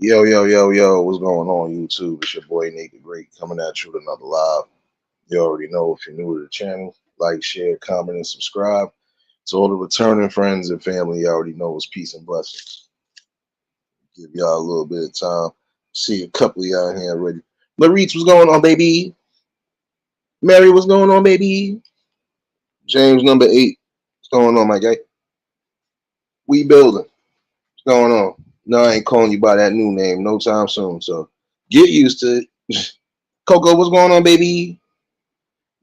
Yo, yo, yo, yo, what's going on, YouTube? It's your boy Nate the Great coming at you with another live. You already know if you're new to the channel, like, share, comment, and subscribe. To all the returning friends and family, you already know it's peace and blessings. Give y'all a little bit of time. See a couple of y'all here already. Maurice, what's going on, baby? Mary, what's going on, baby? James, number 8, what's going on, my guy? We building. What's going on? No, I ain't calling you by that new name no time soon, so get used to it. Coco, what's going on, baby?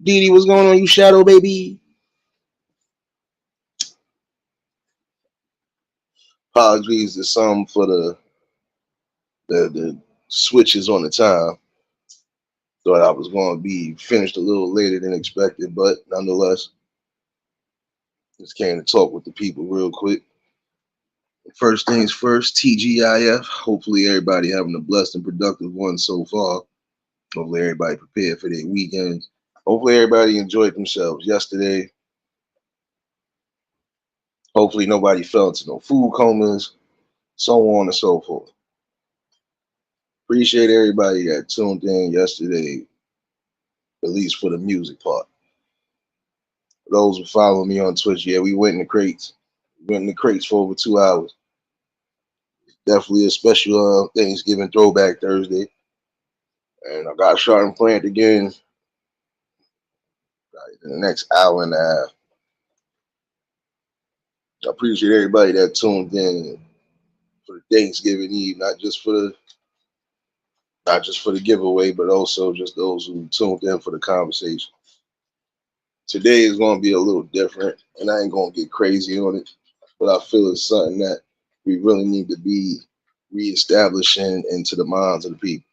Dee what's going on, you shadow baby? Apologies to some for the switches on the time. Thought I was going to be finished a little later than expected, but nonetheless, just came to talk with the people real quick. First things first, TGIF. Hopefully everybody having a blessed and productive one so far. Hopefully everybody prepared for their weekends. Hopefully everybody enjoyed themselves yesterday. Hopefully nobody fell into no food comas, so on and so forth. Appreciate everybody that tuned in yesterday, at least for the music part. For those who follow me on Twitch, yeah, we went in the crates. We went in the crates for over 2 hours. Definitely a special Thanksgiving throwback Thursday. And I got shot and plant again in the next hour and a half. I appreciate everybody that tuned in for the Thanksgiving Eve, not just for the giveaway, but also just those who tuned in for the conversation. Today is going to be a little different, and I ain't going to get crazy on it, but I feel it's something that we really need to be reestablishing into the minds of the people.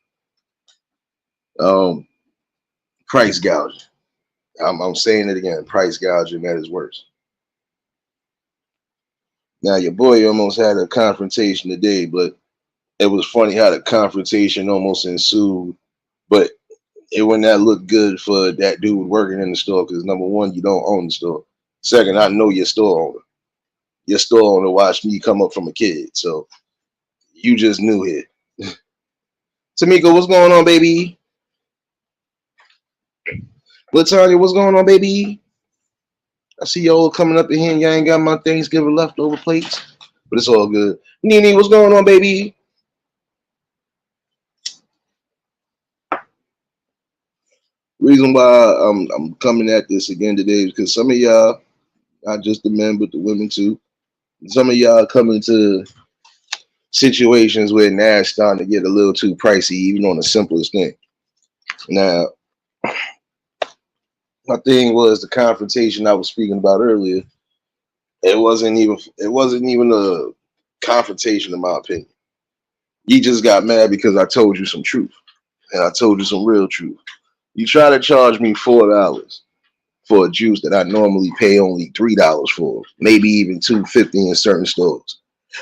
Um, Price gouging. I'm saying it again. Price gouging at its worst. Now your boy almost had a confrontation today, but it was funny how the confrontation almost ensued. But it wouldn't that look good for that dude working in the store because number one, you don't own the store. Second, I know your store owner. Your store owner watched me come up from a kid, so you just knew it. Tamika, what's going on, baby? Latanya, what's going on, baby? I see y'all coming up in here and y'all ain't got my Thanksgiving leftover plates, but it's all good. Nene, what's going on, baby? Reason why I'm coming at this again today is because some of y'all, not just the men but the women too, some of y'all coming to situations where now it's starting to get a little too pricey, even on the simplest thing. Now, my thing was the confrontation I was speaking about earlier. It wasn't even a confrontation in my opinion. You just got mad because I told you some truth, and I told you some real truth. You try to charge me $4 for a juice that I normally pay only $3 for, maybe even $2.50 in certain stores.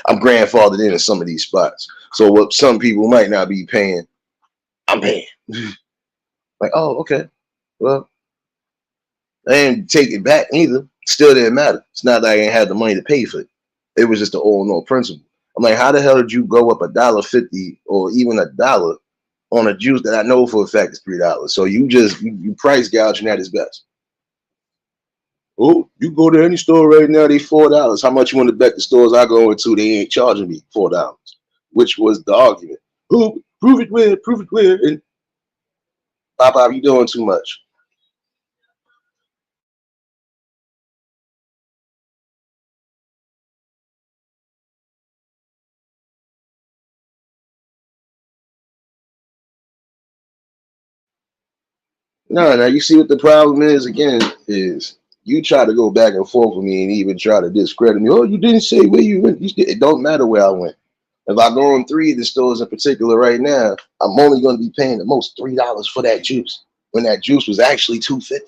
I'm grandfathered in some of these spots, so what some people might not be paying, I'm paying. Like, oh, okay, well, I didn't take it back either. Still didn't matter. It's not that I ain't had the money to pay for it. It was just the all no principle. I'm like, how the hell did you go up $1.50 or even $1 on a juice that I know for a fact is $3? So you price gouging at its best. Oh, you go to any store right now, they $4. How much you want to bet the stores I go into they ain't charging me $4? Which was the argument. Oh, prove it where, and Pop, you doing too much. No, now you see what the problem is again is you try to go back and forth with me and even try to discredit me. Oh, you didn't say where you went. It don't matter where I went. If I go in three of the stores in particular right now, I'm only going to be paying the most $3 for that juice when that juice was actually $2.50.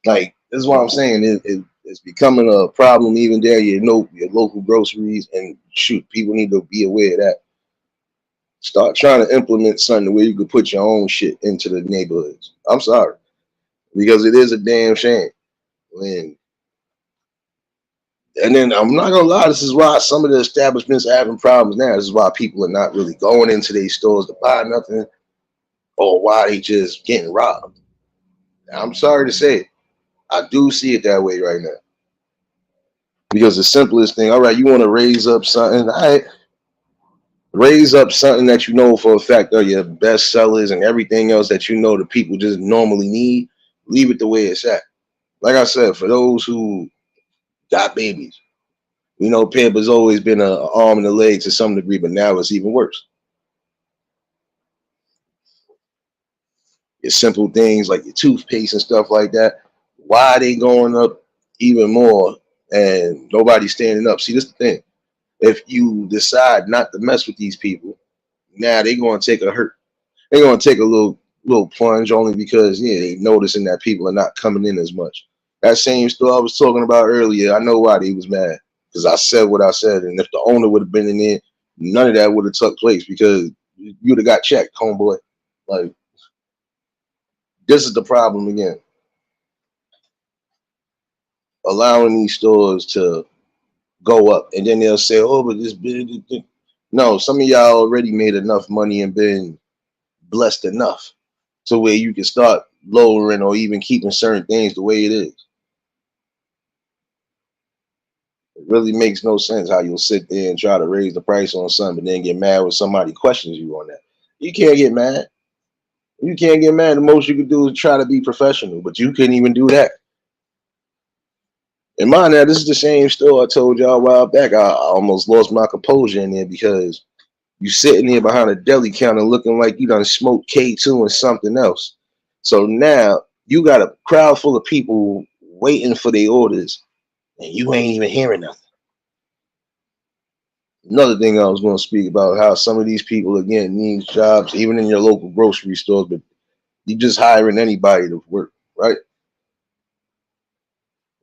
Like this is what I'm saying. It's becoming a problem even there. You know your local groceries and shoot, people need to be aware of that. Start trying to implement something where you could put your own shit into the neighborhoods. I'm sorry. Because it is a damn shame when And then I'm not gonna lie, this is why some of the establishments are having problems now. This is why people are not really going into these stores to buy nothing, or why they just getting robbed. I'm sorry to say it. I do see it that way right now. Because the simplest thing, all right, you want to raise up something, all right, raise up something that you know for a fact are your best sellers and everything else that you know the people just normally need. Leave it the way it's at. Like I said, for those who got babies, we know Pampers always been an arm and a leg to some degree, but now it's even worse. Your simple things like your toothpaste and stuff like that. Why are they going up even more and nobody's standing up? See, this is the thing. If you decide not to mess with these people, now they're going to take a hurt. They're going to take a little plunge only because, yeah, they noticing that people are not coming in as much. That same store I was talking about earlier, I know why they was mad. Because I said what I said. And if the owner would have been in there, none of that would have took place because you would have got checked, homeboy. Like, this is the problem again. Allowing these stores to go up. And then they'll say, oh, but this. No, some of y'all already made enough money and been blessed enough to where you can start lowering or even keeping certain things the way it is. It really makes no sense how you'll sit there and try to raise the price on something and then get mad when somebody questions you on that. You can't get mad. You can't get mad. The most you can do is try to be professional, but you couldn't even do that. And mind that, this is the same store I told y'all a while back. I almost lost my composure in there because you sitting there behind a deli counter looking like you done smoked K2 and something else. So now you got a crowd full of people waiting for their orders and you ain't even hearing nothing. Another thing I was going to speak about how some of these people again need jobs, even in your local grocery stores, but you just hiring anybody to work, right?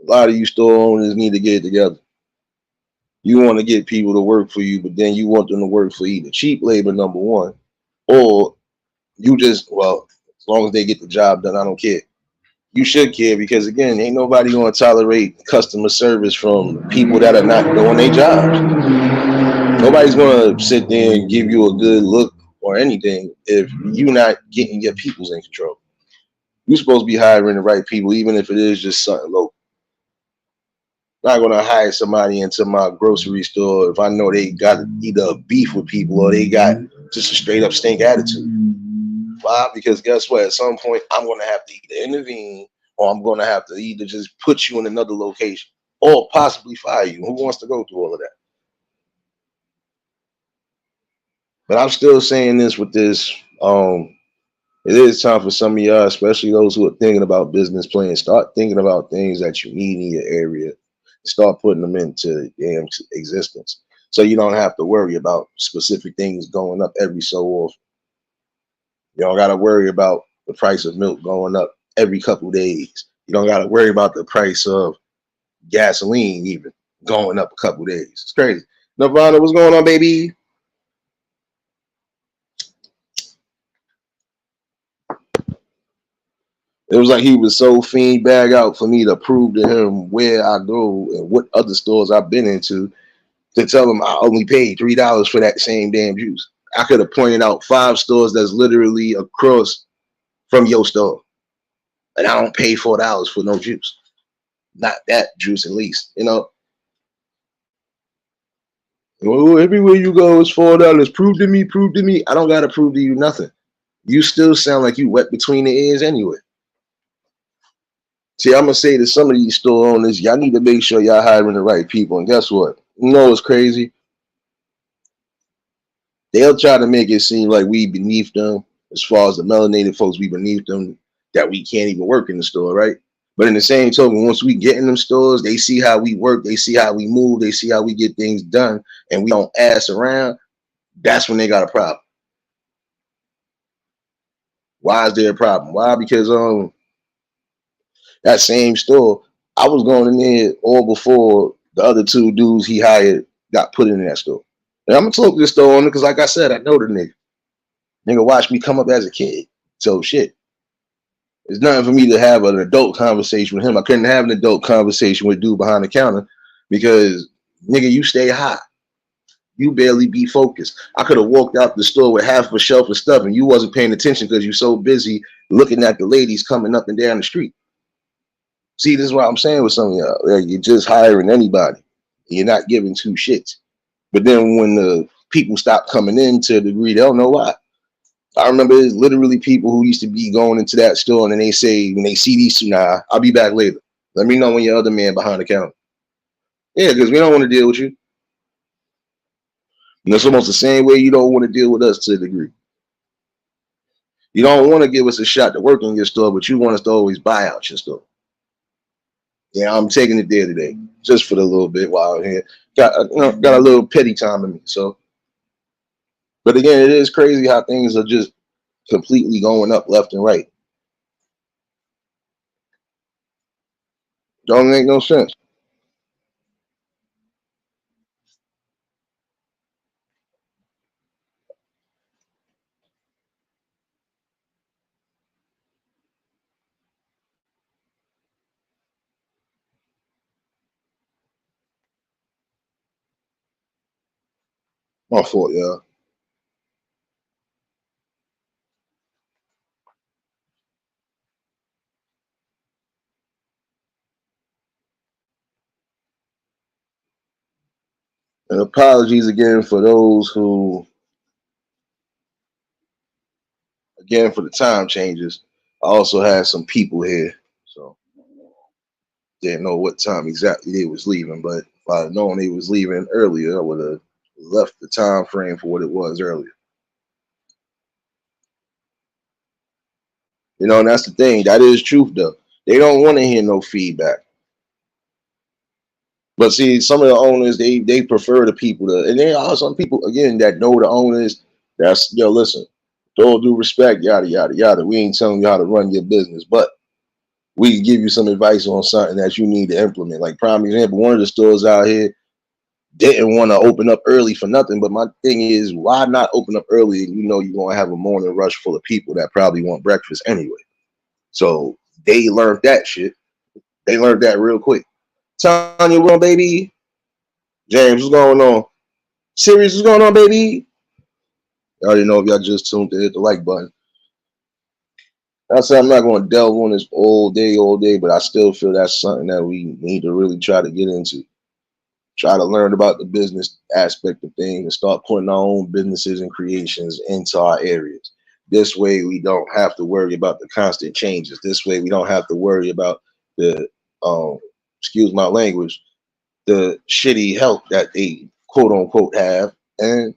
A lot of you store owners need to get it together. You want to get people to work for you, but then you want them to work for either cheap labor, number one, or you just, well, as long as they get the job done, I don't care. You should care because again, ain't nobody going to tolerate customer service from people that are not doing their jobs. Nobody's going to sit there and give you a good look or anything if you're not getting your peoples in control. You're supposed to be hiring the right people, even if it is just something local. Not going to hire somebody into my grocery store if I know they got either a beef with people or they got just a straight up stink attitude. Why? Because guess what? At some point, I'm going to have to either intervene or I'm going to have to either just put you in another location or possibly fire you. Who wants to go through all of that? But I'm still saying this with this. It is time for some of y'all, especially those who are thinking about business plans, start thinking about things that you need in your area. Start putting them into damn existence. So you don't have to worry about specific things going up every so often. You don't got to worry about the price of milk going up every couple of days. You don't got to worry about the price of gasoline even going up a couple of days. It's crazy. Nirvana, what's going on, baby? It was like he was so fiend bag out for me to prove to him where I go and what other stores I've been into to tell him I only paid $3 for that same damn juice. I could have pointed out 5 stores that's literally across from your store. And I don't pay $4 for no juice. Not that juice, at least. You know, well, everywhere you go is $4. Prove to me, prove to me. I don't gotta prove to you nothing. You still sound like you wet between the ears anyway. See, I'm gonna say to some of these store owners, y'all need to make sure y'all hiring the right people. And guess what? You know what's crazy? They'll try to make it seem like we beneath them, as far as the melanated folks, we beneath them, that we can't even work in the store, right? But in the same token, once we get in them stores, they see how we work, they see how we move, they see how we get things done, and we don't ass around. That's when they got a problem. Why is there a problem? Why? Because that same store, I was going in there all before the other 2 dudes he hired got put in that store. And I'm gonna talk to this store owner because, like I said, I know the nigga. Nigga watched me come up as a kid. So shit. It's nothing for me to have an adult conversation with him. I couldn't have an adult conversation with dude behind the counter because nigga, you stay high. You barely be focused. I could have walked out the store with half a shelf of stuff and you wasn't paying attention because you're so busy looking at the ladies coming up and down the street. See, this is what I'm saying with some of y'all. Like, you're just hiring anybody. You're not giving two shits. But then when the people stop coming in to a degree, they don't know why. I remember there's literally people who used to be going into that store and then they say, when they see these, nah, I'll be back later. Let me know when your other man behind the counter. Yeah, because we don't want to deal with you. And it's almost the same way you don't want to deal with us to a degree. You don't want to give us a shot to work in your store, but you want us to always buy out your store. Yeah, I'm taking it there today, just for the little bit while I'm here. Got a little petty time in me. So, but again, it is crazy how things are just completely going up left and right. Don't make no sense. My fault, y'all. And apologies again for those who, again, for the time changes. I also had some people here, so didn't know what time exactly they was leaving. But if I'd known they was leaving earlier, I would have left the time frame for what it was earlier. You know, and that's the thing. That is truth, though. They don't want to hear no feedback. But see, some of the owners, they prefer the people to, and there are some people again that know the owners. That's yo, listen, with all due respect, yada yada yada. We ain't telling you how to run your business, but we can give you some advice on something that you need to implement. Like prime example, one of the stores out here didn't want to open up early for nothing. But my thing is, why not open up early? And you know you're gonna have a morning rush full of people that probably want breakfast anyway. So they learned that shit. They learned that real quick. Tanya, what on, baby? James, what's going on? Sirius, what's going on, baby? I already know if y'all just tuned to hit the like button. I said I'm not going to delve on this all day, but I still feel that's something that we need to really try to get into. Try to learn about the business aspect of things and start putting our own businesses and creations into our areas. This way, we don't have to worry about the constant changes. This way, we don't have to worry about the, excuse my language, the shitty health that they quote unquote have, and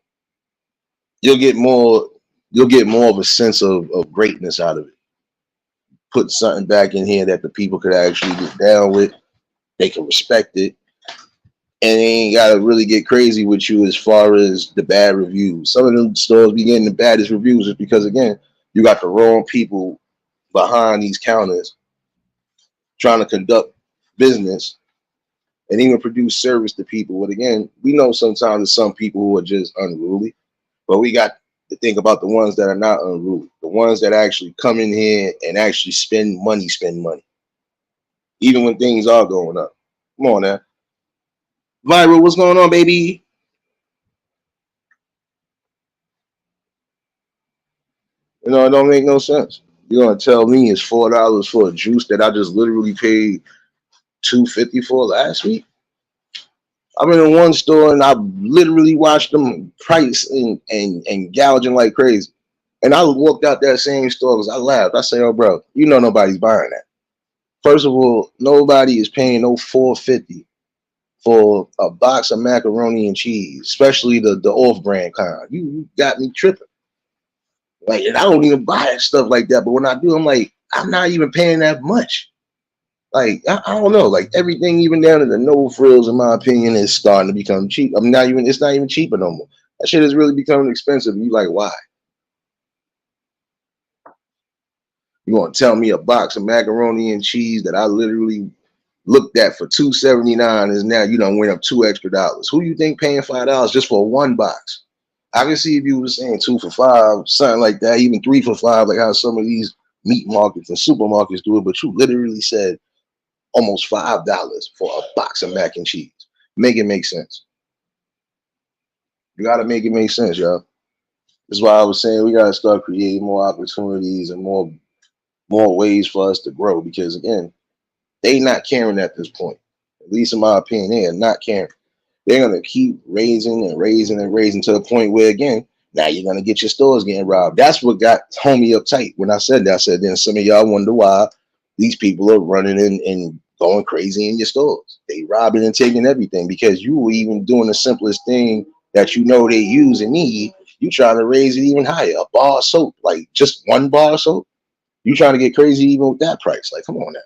you'll get more of a sense of greatness out of it. Put something back in here that the people could actually get down with. They can respect it, and they ain't gotta really get crazy with you as far as the bad reviews. Some of them stores be getting the baddest reviews just because again, you got the wrong people behind these counters trying to conduct business and even produce service to people. But again, we know sometimes there's some people who are just unruly, but we got to think about the ones that are not unruly, the ones that actually come in here and actually spend money, even when things are going up. Come on now. Viral, what's going on, baby? You know, it don't make no sense. You're gonna tell me it's $4 for a juice that I just literally paid $2.50 for last week? I'm in one store and I literally watched them price and gouging like crazy. And I walked out that same store because I laughed. I say, "Oh, bro, you know nobody's buying that. First of all, nobody is paying no $4.50 for a box of macaroni and cheese, especially the off-brand kind. You got me tripping. Like, and I don't even buy stuff like that. But when I do, I'm like, I'm not even paying that much. Like, I don't know. Like everything, even down to the no frills, in my opinion, is starting to become cheap. I'm not even. It's not even cheaper no more. That shit is really becoming expensive. And you like, why? You gonna tell me a box of macaroni and cheese that I literally looked at for $2.79 is now you done went up $2 extra. Who you think paying $5 just for one box? I can see if you were saying 2 for $5, something like that, even 3 for $5, like how some of these meat markets and supermarkets do it. But you literally said almost $5 for a box of mac and cheese. Make it make sense. You gotta make it make sense, y'all. That's why I was saying we gotta start creating more opportunities and more ways for us to grow. Because again, they not caring at this point. At least in my opinion, they are not caring. They're gonna keep raising and raising and raising to the point where again, now you're gonna get your stores getting robbed. That's what got homie uptight when I said that. I said then some of y'all wonder why these people are running in and going crazy in your stores. They robbing and taking everything because you were even doing the simplest thing that you know they use and need. You trying to raise it even higher. A bar of soap, like just one bar of soap. You trying to get crazy even with that price. Like, come on now.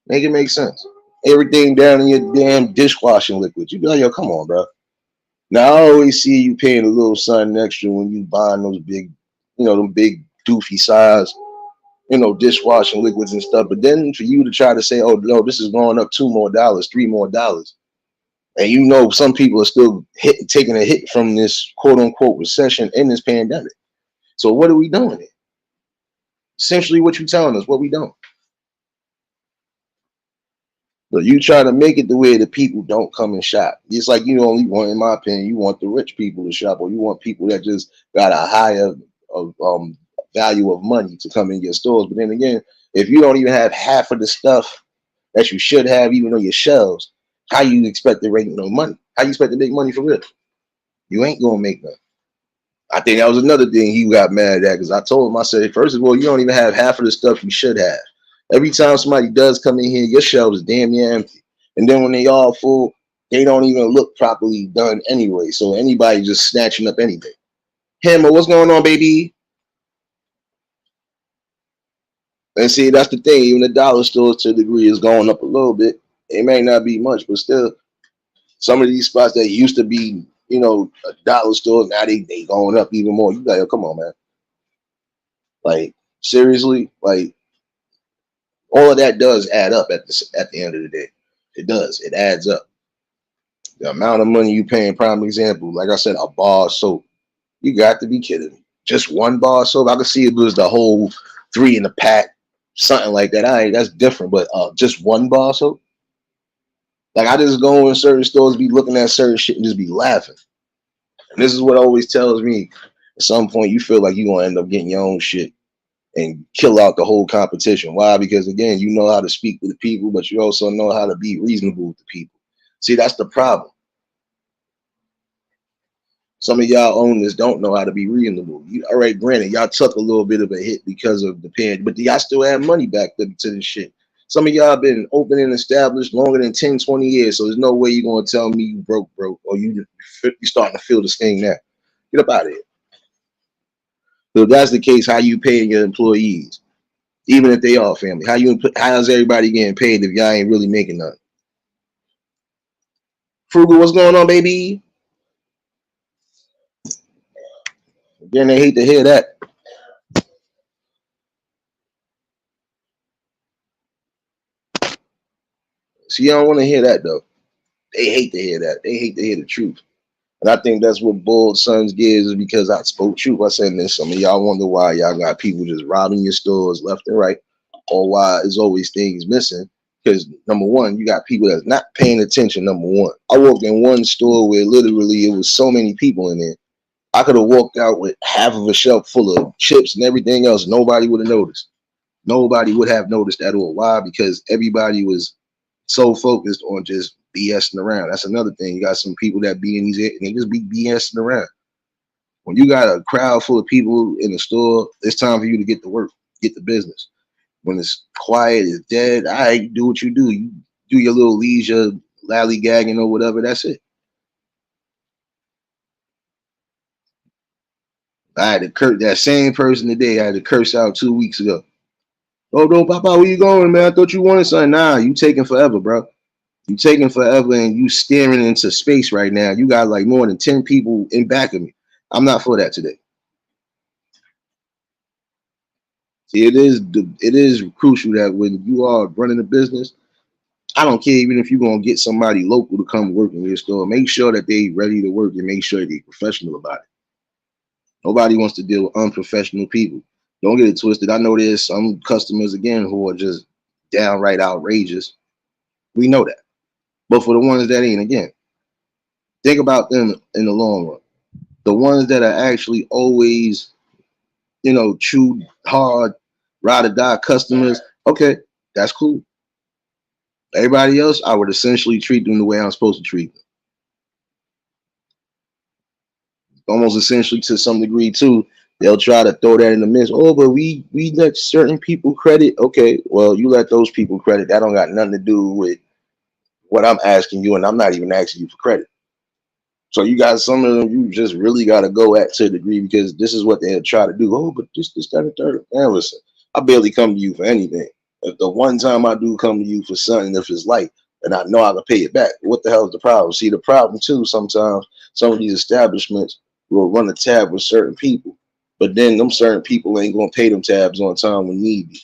Make it make sense. Everything down in your damn dishwashing liquids. You be like, yo, come on, bro. Now I always see you paying a little something extra when you buying those big, them big doofy size, dishwashing liquids and stuff. But then for you to try to say, oh no, this is going up $2 more, $3 more, and some people are still taking a hit from this quote unquote recession in this pandemic. So what are we doing here? Essentially, what you telling us? What we doing? But you try to make it the way the people don't come and shop. It's like you only want, in my opinion, you want the rich people to shop, or you want people that just got a higher value of money to come in your stores. But then again, if you don't even have half of the stuff that you should have, even on your shelves, how you expect to make no money? How you expect to make money for real? You ain't gonna make none. I think that was another thing he got mad at because I told him, I said, first of all, you don't even have half of the stuff you should have. Every time somebody does come in here, your shelves is damn near empty. And then when they all full, they don't even look properly done anyway. So anybody just snatching up anything. Hammer, what's going on, baby? And see, that's the thing. Even the dollar stores to a degree is going up a little bit. It may not be much, but still, some of these spots that used to be, a dollar store, now they going up even more. You got, yo, come on, man. Like, seriously, like, all of that does add up at the end of the day. It does. It adds up. The amount of money you paying, prime example, like I said, a bar of soap. You got to be kidding me. Just one bar of soap. I could see it was the whole 3 in the pack, something like that. That's different, but just one bar of soap. Like I just go in certain stores, be looking at certain shit and just be laughing. And this is what always tells me at some point you feel like you're gonna end up getting your own shit and kill out the whole competition. Why? Because again, you know how to speak to the people, but you also know how to be reasonable with the people. See, that's the problem. Some of y'all owners don't know how to be reasonable. All right, granted, y'all took a little bit of a hit because of the pandemic, but y'all still have money back to this shit. Some of y'all been open and established longer than 10, 20 years, so there's no way you're going to tell me you broke, or you starting to feel this thing now. Get up out of here. So if that's the case, how you paying your employees, even if they are family? How's everybody getting paid if y'all ain't really making nothing? Frugal, what's going on, baby? Again, they hate to hear that. See, you don't want to hear that though. They hate to hear that. They hate to hear the truth. And I think that's what Bull Sons gives is because I spoke truth. I said this. Some of y'all wonder why y'all got people just robbing your stores left and right, or why there's always things missing. Because number one, you got people that's not paying attention. Number one, I walked in one store where literally it was so many people in there. I could have walked out with half of a shelf full of chips and everything else. Nobody would have noticed. Nobody would have noticed at all. Why? Because everybody was so focused on just BSing around. That's another thing. You got some people that be in these and they just be BSing around. When you got a crowd full of people in the store, it's time for you to get to work, get the business. When it's quiet, it's dead. All right, you do what you do. You do your little leisure, lollygagging or whatever. That's it. I had to curse that same person today. I had to curse out 2 weeks ago. Oh, no, Papa, where you going, man? I thought you wanted something. Nah, you taking forever, bro. You taking forever and you staring into space right now. You got like more than 10 people in back of me. I'm not for that today. See, it is crucial that when you are running a business, I don't care even if you're gonna get somebody local to come work in your store. Make sure that they ready to work and make sure they're professional about it. Nobody wants to deal with unprofessional people. Don't get it twisted. I know there's some customers again who are just downright outrageous. We know that. But for the ones that ain't, again, Think about them in the long run. The ones that are actually always, true, hard, ride or die customers. Okay, that's cool. Everybody else, I would essentially treat them the way I'm supposed to treat them. Almost essentially to some degree too. They'll try to throw that in the mix. Oh, but we let certain people credit. Okay, well, you let those people credit. That don't got nothing to do with what I'm asking you, and I'm not even asking you for credit. So you got some of them you just really got to go at to a degree because this is what they'll try to do. Oh, but this, that, and third. Man, listen, I barely come to you for anything. If the one time I do come to you for something, if it's light, and I know I can pay it back, what the hell is the problem? See, the problem too, sometimes some of these establishments will run a tab with certain people, but then them certain people ain't gonna pay them tabs on time when need be.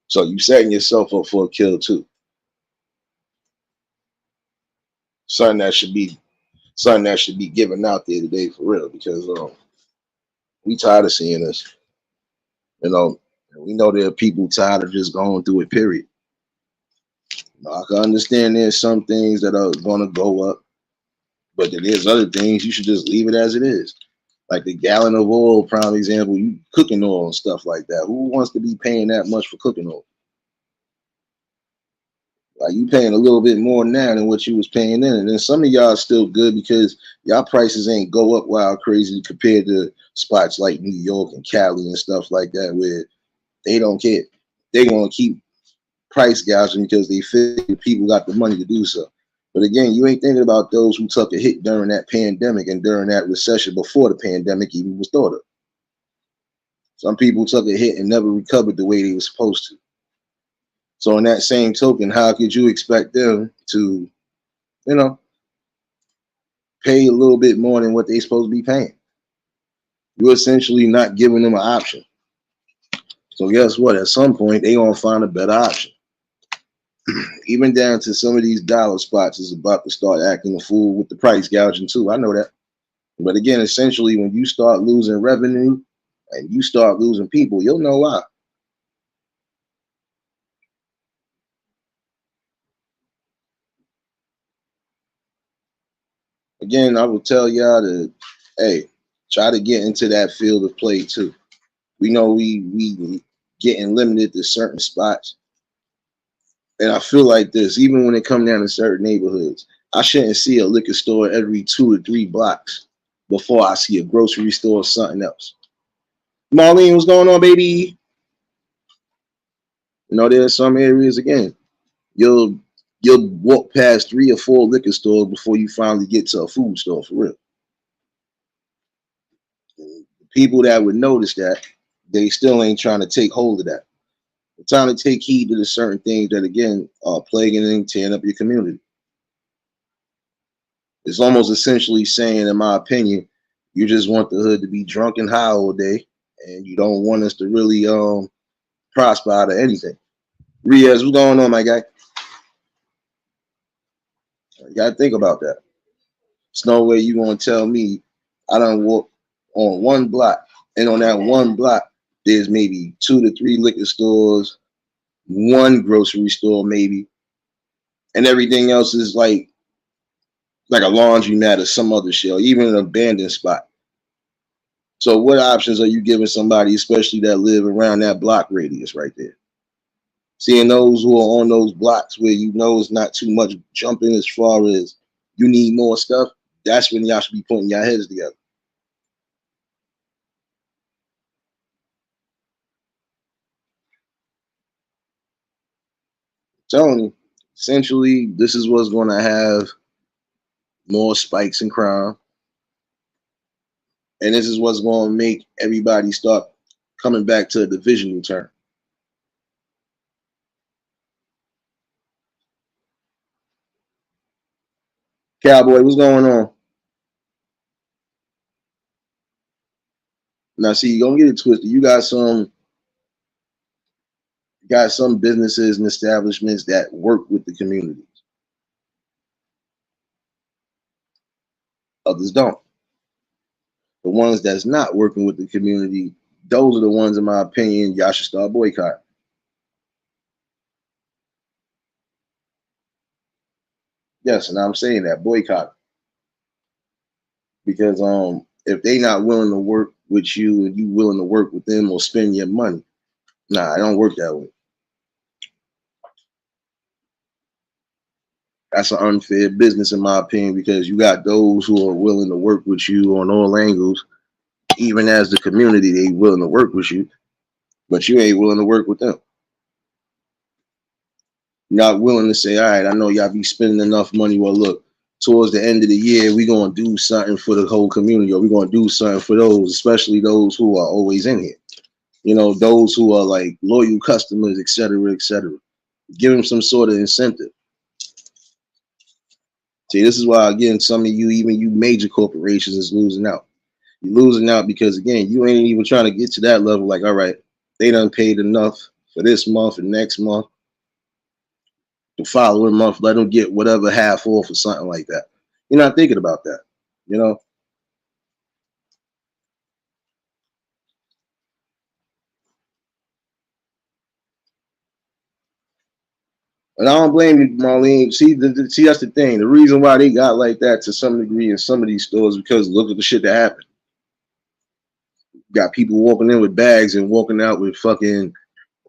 So you setting yourself up for a kill too. Something that should be something that should be given out there today for real because we tired of seeing this. You know, we know there are people tired of just going through it. Period. I can understand there's some things that are gonna go up, but there's other things you should just leave it as it is. Like the gallon of oil, prime example, you cooking oil and stuff like that. Who wants to be paying that much for cooking oil? Like you paying a little bit more now than what you was paying then. And then some of y'all are still good because y'all prices ain't go up wild crazy compared to spots like New York and Cali and stuff like that where they don't care. They gonna keep price gouging because they feel people got the money to do so. But again, you ain't thinking about those who took a hit during that pandemic and during that recession before the pandemic even was thought of. Some people took a hit and never recovered the way they were supposed to. So in that same token, how could you expect them to, you know, pay a little bit more than what they supposed to be paying? You're essentially not giving them an option. So guess what? At some point, they gonna find a better option. Even down to some of these dollar spots is about to start acting a fool with the price gouging too. I know that. But again, essentially, when you start losing revenue and you start losing people, you'll know why. Again, I will tell y'all to, hey, try to get into that field of play too. We know we getting limited to certain spots, and I feel like this even when it come down to certain neighborhoods. I shouldn't see a liquor store every 2 or 3 blocks before I see a grocery store or something else. Marlene, what's going on, baby? There's some areas again. You'll you'll walk past 3 or 4 liquor stores before you finally get to a food store for real. People that would notice that, they still ain't trying to take hold of that. It's time to take heed to the certain things that again are plaguing and tearing up your community. It's almost essentially saying, in my opinion, you just want the hood to be drunk and high all day, and you don't want us to really prosper out of anything. Riaz, what's going on, my guy? You gotta think about that. It's no way you gonna tell me I don't walk on one block, and on that one block, there's maybe 2 to 3 liquor stores, one grocery store, maybe, and everything else is like a laundromat or some other shit, or even an abandoned spot. So what options are you giving somebody, especially that live around that block radius right there? Seeing those who are on those blocks where you know it's not too much jumping as far as you need more stuff, that's when y'all should be putting your heads together. Telling you, essentially, this is what's going to have more spikes in crime, and this is what's going to make everybody start coming back to a divisional term. Cowboy, what's going on? Now, see, don't get it twisted. You got some businesses and establishments that work with the communities. Others don't. The ones that's not working with the community, those are the ones, in my opinion, y'all should start boycotting. Yes, and I'm saying that boycott. because if they not willing to work with you and you willing to work with them or spend your money, nah, it don't work that way. That's an unfair business in my opinion because you got those who are willing to work with you on all angles, even as the community they willing to work with you, but you ain't willing to work with them. You're not willing to say, all right, I know y'all be spending enough money. Well, look, towards the end of the year, we're gonna do something for the whole community, or we're gonna do something for those, especially those who are always in here. You know, those who are like loyal customers, et cetera, et cetera. Give them some sort of incentive. See, this is why again, some of you, even you major corporations, is losing out. You're losing out because again, you ain't even trying to get to that level. Like, all right, they done paid enough for this month and next month. The following month, let them get whatever half off or something like that. You're not thinking about that, you know. And I don't blame you, Marlene. See, that's the thing. The reason why they got like that to some degree in some of these stores is because look at the shit that happened. Got people walking in with bags and walking out with fucking,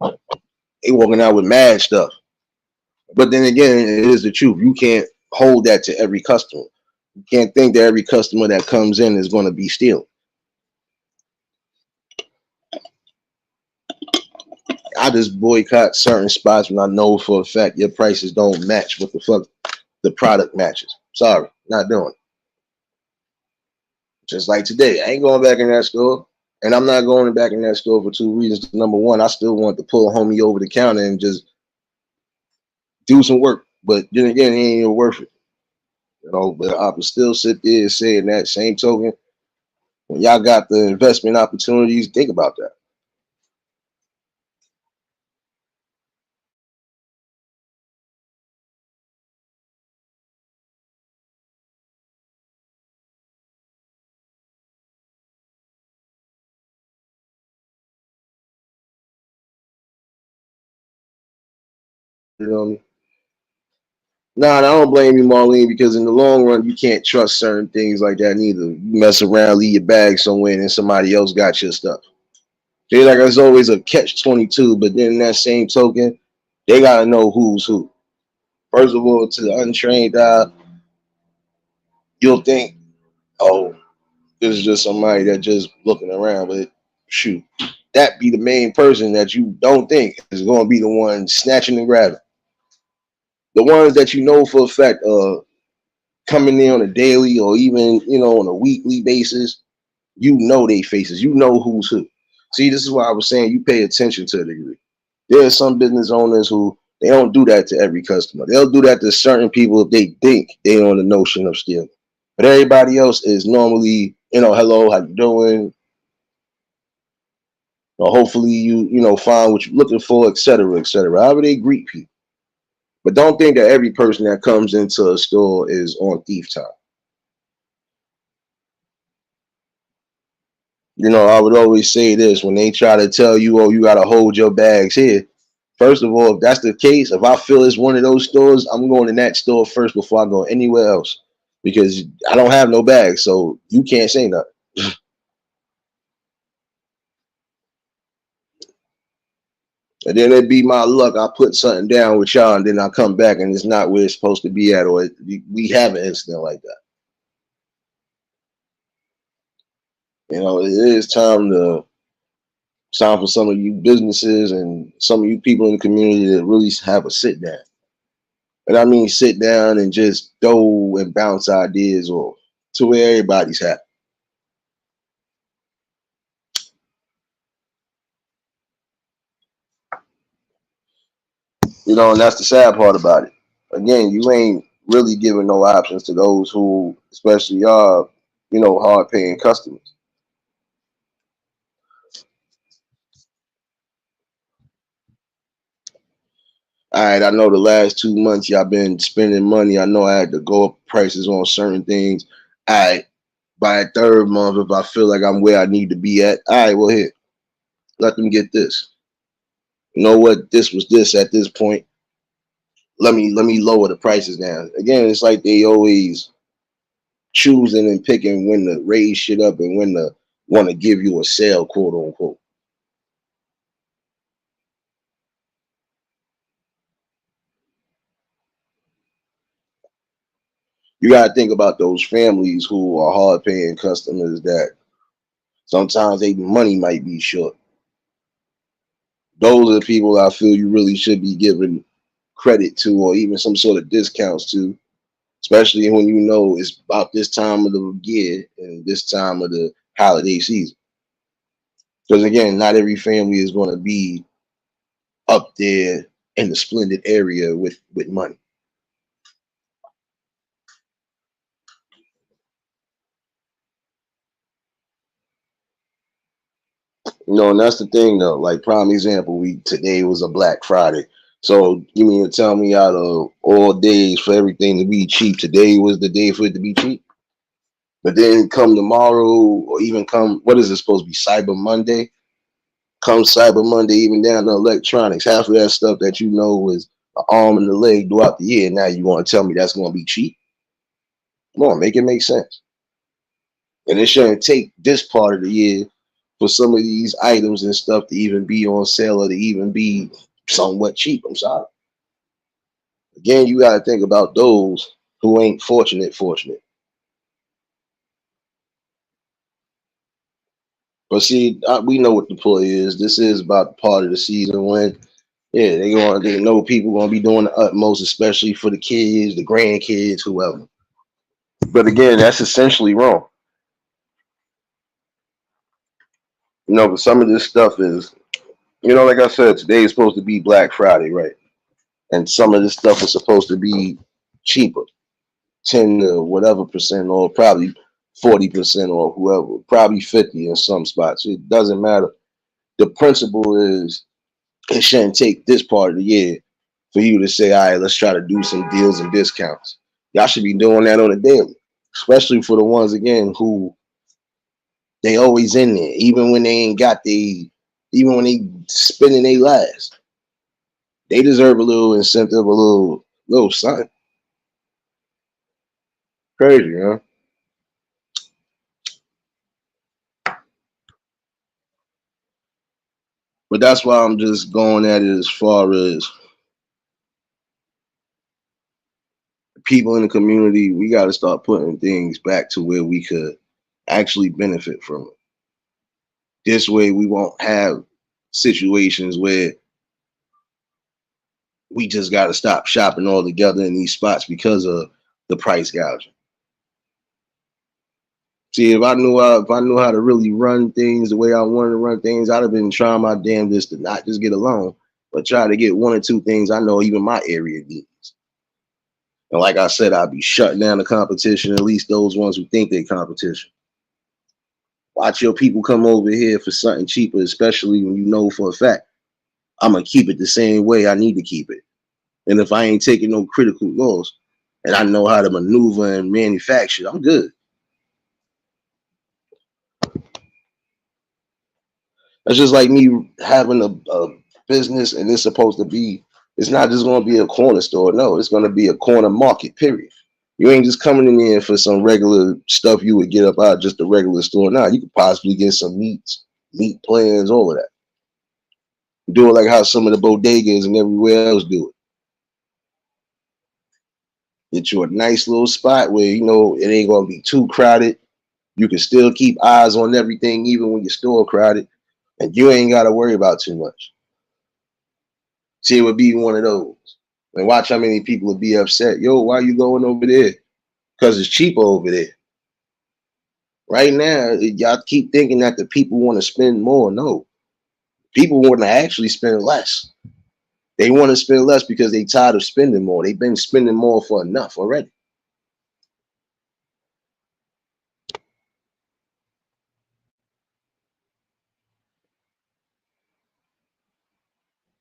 they walking out with mad stuff. But then again, it is the truth. You can't hold that to every customer. You can't think that every customer that comes in is going to be stealing. I just boycott certain spots when I know for a fact your prices don't match what the fuck the product matches. Sorry, not doing it. Just like today, I ain't going back in that store. And I'm not going back in that store for two reasons. Number one, I still want to pull a homie over the counter and just do some work. But then again, it ain't even worth it. You know, but I would still sit there and say in that same token, when y'all got the investment opportunities, think about that. You know what I mean? Nah, I don't blame you, Marlene, because in the long run, you can't trust certain things like that neither. You mess around, leave your bag somewhere, and then somebody else got your stuff. They like there's always a catch 22, but then in that same token, they gotta know who's who. First of all, to the untrained eye, you'll think, oh, this is just somebody that just looking around, but shoot, that be the main person that you don't think is going to be the one snatching and grabbing. The ones that you know for a fact coming in on a daily or even on a weekly basis, you know they faces, you know who's who. See, this is why I was saying you pay attention to a degree. There are some business owners who they don't do that to every customer. They'll do that to certain people if they think they on the notion of stealing. But everybody else is normally, hello, how you doing? Hopefully you find what you're looking for, et cetera, et cetera. However they greet people. But don't think that every person that comes into a store is on thief time. I would always say this when they try to tell you, oh, you got to hold your bags here. First of all, if that's the case, if I feel it's one of those stores, I'm going in that store first before I go anywhere else because I don't have no bags, so you can't say nothing. And then it'd be my luck. I put something down with y'all, and then I come back and it's not where it's supposed to be at, or we have an incident like that. It is time for some of you businesses and some of you people in the community to really have a sit down. And I mean sit down and just throw and bounce ideas off to where everybody's happy. And that's the sad part about it. Again, you ain't really giving no options to those who, especially y'all, hard paying customers. All right, I know the last 2 months y'all been spending money. I know I had to go up prices on certain things. All right, by a third month, if I feel like I'm where I need to be at, all right, well here, let them get this. You know what? This was this at this point. Let me lower the prices down. Again, it's like they always choosing and picking when to raise shit up and when to want to give you a sale, quote unquote. You got to think about those families who are hard paying customers that sometimes they money might be short. Those are the people I feel you really should be giving credit to or even some sort of discounts to, especially when you know it's about this time of the year and this time of the holiday season. Because again, not every family is going to be up there in the splendid area with money. You know, and that's the thing though. Like prime example, we today was a Black Friday. So you mean to tell me out of all days for everything to be cheap, today was the day for it to be cheap? But then come tomorrow, or even come, what is it supposed to be, Cyber Monday? Come Cyber Monday, even down to electronics, half of that stuff that you know was an arm and a leg throughout the year. Now you want to tell me that's going to be cheap? Come on, make it make sense. And it shouldn't take this part of the year for some of these items and stuff to even be on sale or to even be somewhat cheap. I'm sorry. Again, you got to think about those who ain't fortunate. But see, we know what the play is. This is about the part of the season when, yeah, they know people gonna be doing the utmost, especially for the kids, the grandkids, whoever. But again, that's essentially wrong. You know, but some of this stuff is, like I said, today is supposed to be Black Friday, right? And some of this stuff is supposed to be cheaper, 10 to whatever percent, or probably 40% or whoever, probably 50 in some spots. It doesn't matter. The principle is it shouldn't take this part of the year for you to say, all right, let's try to do some deals and discounts. Y'all should be doing that on a daily, especially for the ones again who they always in there, even when they ain't got even when they spending their last. They deserve a little incentive, a little something. Crazy, huh? But that's why I'm just going at it as far as people in the community, we got to start putting things back to where we could actually benefit from it. This way, we won't have situations where we just got to stop shopping all together in these spots because of the price gouging. See, if I knew how to really run things the way I wanted to run things, I'd have been trying my damnedest to not just get a loan, but try to get one or two things I know even my area needs. And like I said, I'd be shutting down the competition, at least those ones who think they're competition. Watch your people come over here for something cheaper, especially when you know for a fact I'm gonna keep it the same way I need to keep it. And if I ain't taking no critical loss and I know how to maneuver and manufacture, I'm good. That's just like me having a business and it's supposed to be, it's not just going to be a corner store. No, it's going to be a corner market, period. You ain't just coming in there for some regular stuff you would get up out of just a regular store. Now, you could possibly get some meats, meat plans, all of that. Do it like how some of the bodegas and everywhere else do it. Get you a nice little spot where you know it ain't going to be too crowded. You can still keep eyes on everything, even when your store crowded, and you ain't got to worry about too much. See, it would be one of those. And watch how many people would be upset. Yo, why you going over there? Because it's cheaper over there. Right now, y'all keep thinking that the people want to spend more. No, people want to actually spend less. They want to spend less because they tired of spending more. They've been spending more for enough already.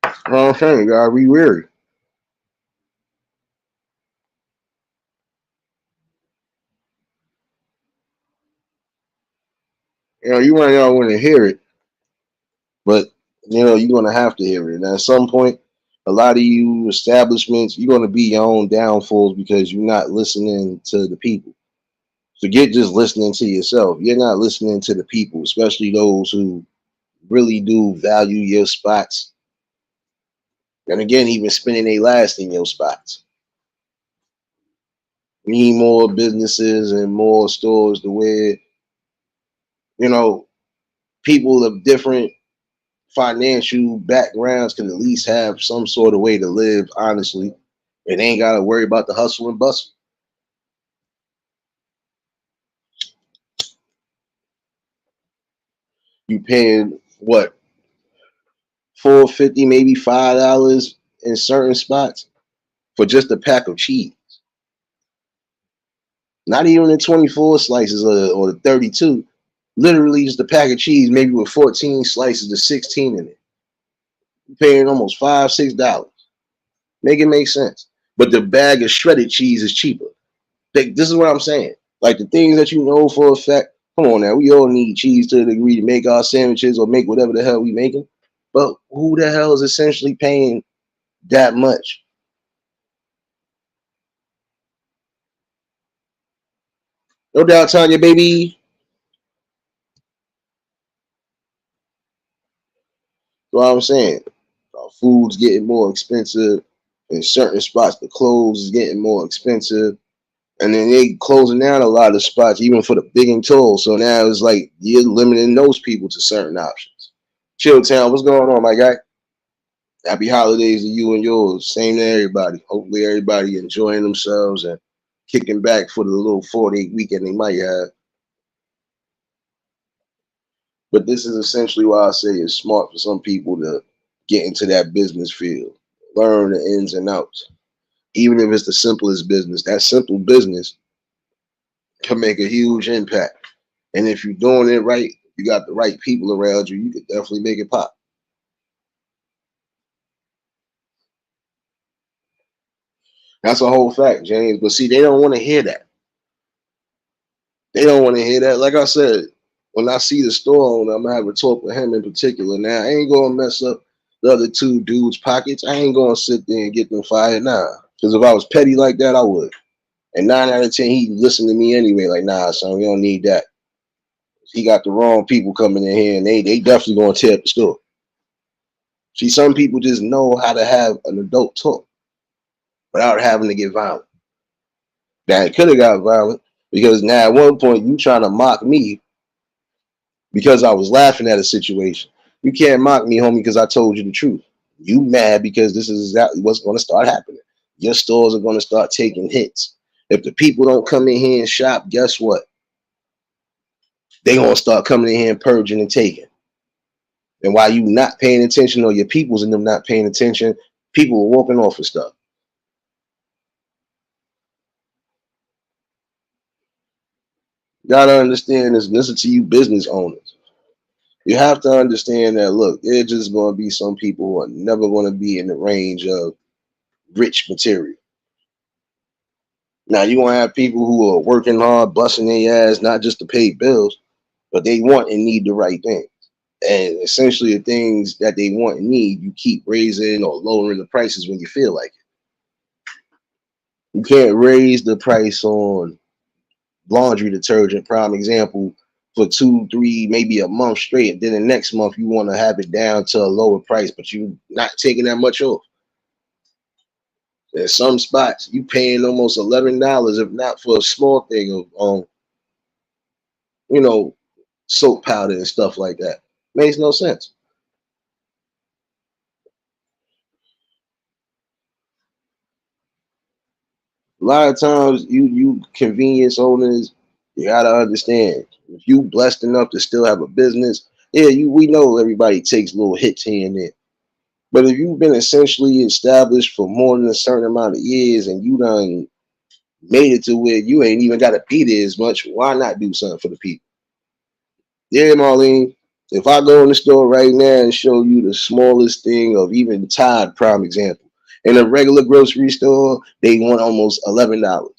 You know what I'm saying? You gotta be weary. You might not want to hear it, but you're gonna have to hear it. And at some point, a lot of you establishments, you're gonna be your own downfalls because you're not listening to the people. Forget just listening to yourself. You're not listening to the people, especially those who really do value your spots. And again, even spending their last in your spots. We need more businesses and more stores to where, you know, people of different financial backgrounds can at least have some sort of way to live honestly. And they ain't got to worry about the hustle and bustle. You paying what, $4.50, maybe $5 in certain spots for just a pack of cheese. Not even the 24 slices or the 32. Literally just a pack of cheese, maybe with 14 slices to 16 in it. You're paying almost $5, $6. Make it make sense. But the bag of shredded cheese is cheaper. This is what I'm saying. Like the things that you know for a fact. Come on now, we all need cheese to the degree to make our sandwiches or make whatever the hell we making. But who the hell is essentially paying that much? No doubt, Tanya, baby. What I'm saying. Food's getting more expensive. In certain spots, the clothes is getting more expensive. And then they closing down a lot of spots, even for the big and tall. So now it's like you're limiting those people to certain options. Chill Town, what's going on, my guy? Happy holidays to you and yours. Same to everybody. Hopefully everybody enjoying themselves and kicking back for the little 4-day weekend they might have. But this is essentially why I say it's smart for some people to get into that business field, learn the ins and outs. Even if it's the simplest business, that simple business can make a huge impact. And if you're doing it right, you got the right people around you, you could definitely make it pop. That's a whole fact, James. But see, they don't want to hear that. They don't want to hear that. Like I said, when I see the store owner, I'm gonna have a talk with him in particular. Now, I ain't gonna mess up the other two dudes' pockets. I ain't gonna sit there and get them fired now. Because if I was petty like that, I would. And 9 out of 10, he listened to me anyway. Like, nah, son, we don't need that. He got the wrong people coming in here, and they definitely gonna tear up the store. See, some people just know how to have an adult talk without having to get violent. Now it could have got violent because now at one point you trying to mock me because I was laughing at a situation. You can't mock me, homie, because I told you the truth. You mad because this is exactly what's going to start happening. Your stores are going to start taking hits. If the people don't come in here and shop, guess what? They gonna start coming in here and purging and taking. And while you not paying attention or your people's and them not paying attention, people are walking off of stuff. You gotta understand this. Listen to you business owners. You have to understand that, look, there's just going to be some people who are never going to be in the range of rich material. Now, you're going to have people who are working hard, busting their ass, not just to pay bills, but they want and need the right thing. And essentially, the things that they want and need, you keep raising or lowering the prices when you feel like it. You can't raise the price on laundry detergent, prime example, for 2, 3, maybe a month straight. And then the next month you want to have it down to a lower price, but you're not taking that much off. In some spots, you paying almost $11, if not for a small thing of you know, soap powder and stuff like that. Makes no sense. A lot of times you convenience owners, you gotta understand. If you blessed enough to still have a business, yeah, we know everybody takes little hits here and there. But if you've been essentially established for more than a certain amount of years and you done made it to where you ain't even got to be there as much, why not do something for the people? Yeah, Marlene. If I go in the store right now and show you the smallest thing of even Tide, prime example, in a regular grocery store, they want almost $11.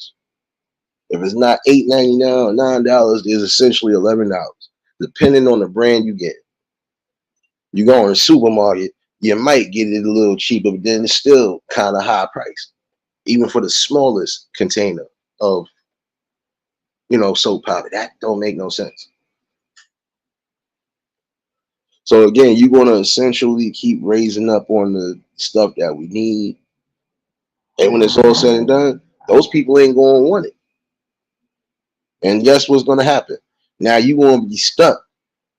If it's not $8.99 or $9, it's essentially $11, depending on the brand you get. You go in a supermarket, you might get it a little cheaper, but then it's still kind of high price, even for the smallest container of soap powder. That don't make no sense. So again, you're gonna essentially keep raising up on the stuff that we need, and when it's all said and done, those people ain't gonna want it. And guess what's gonna happen? Now you gonna be stuck,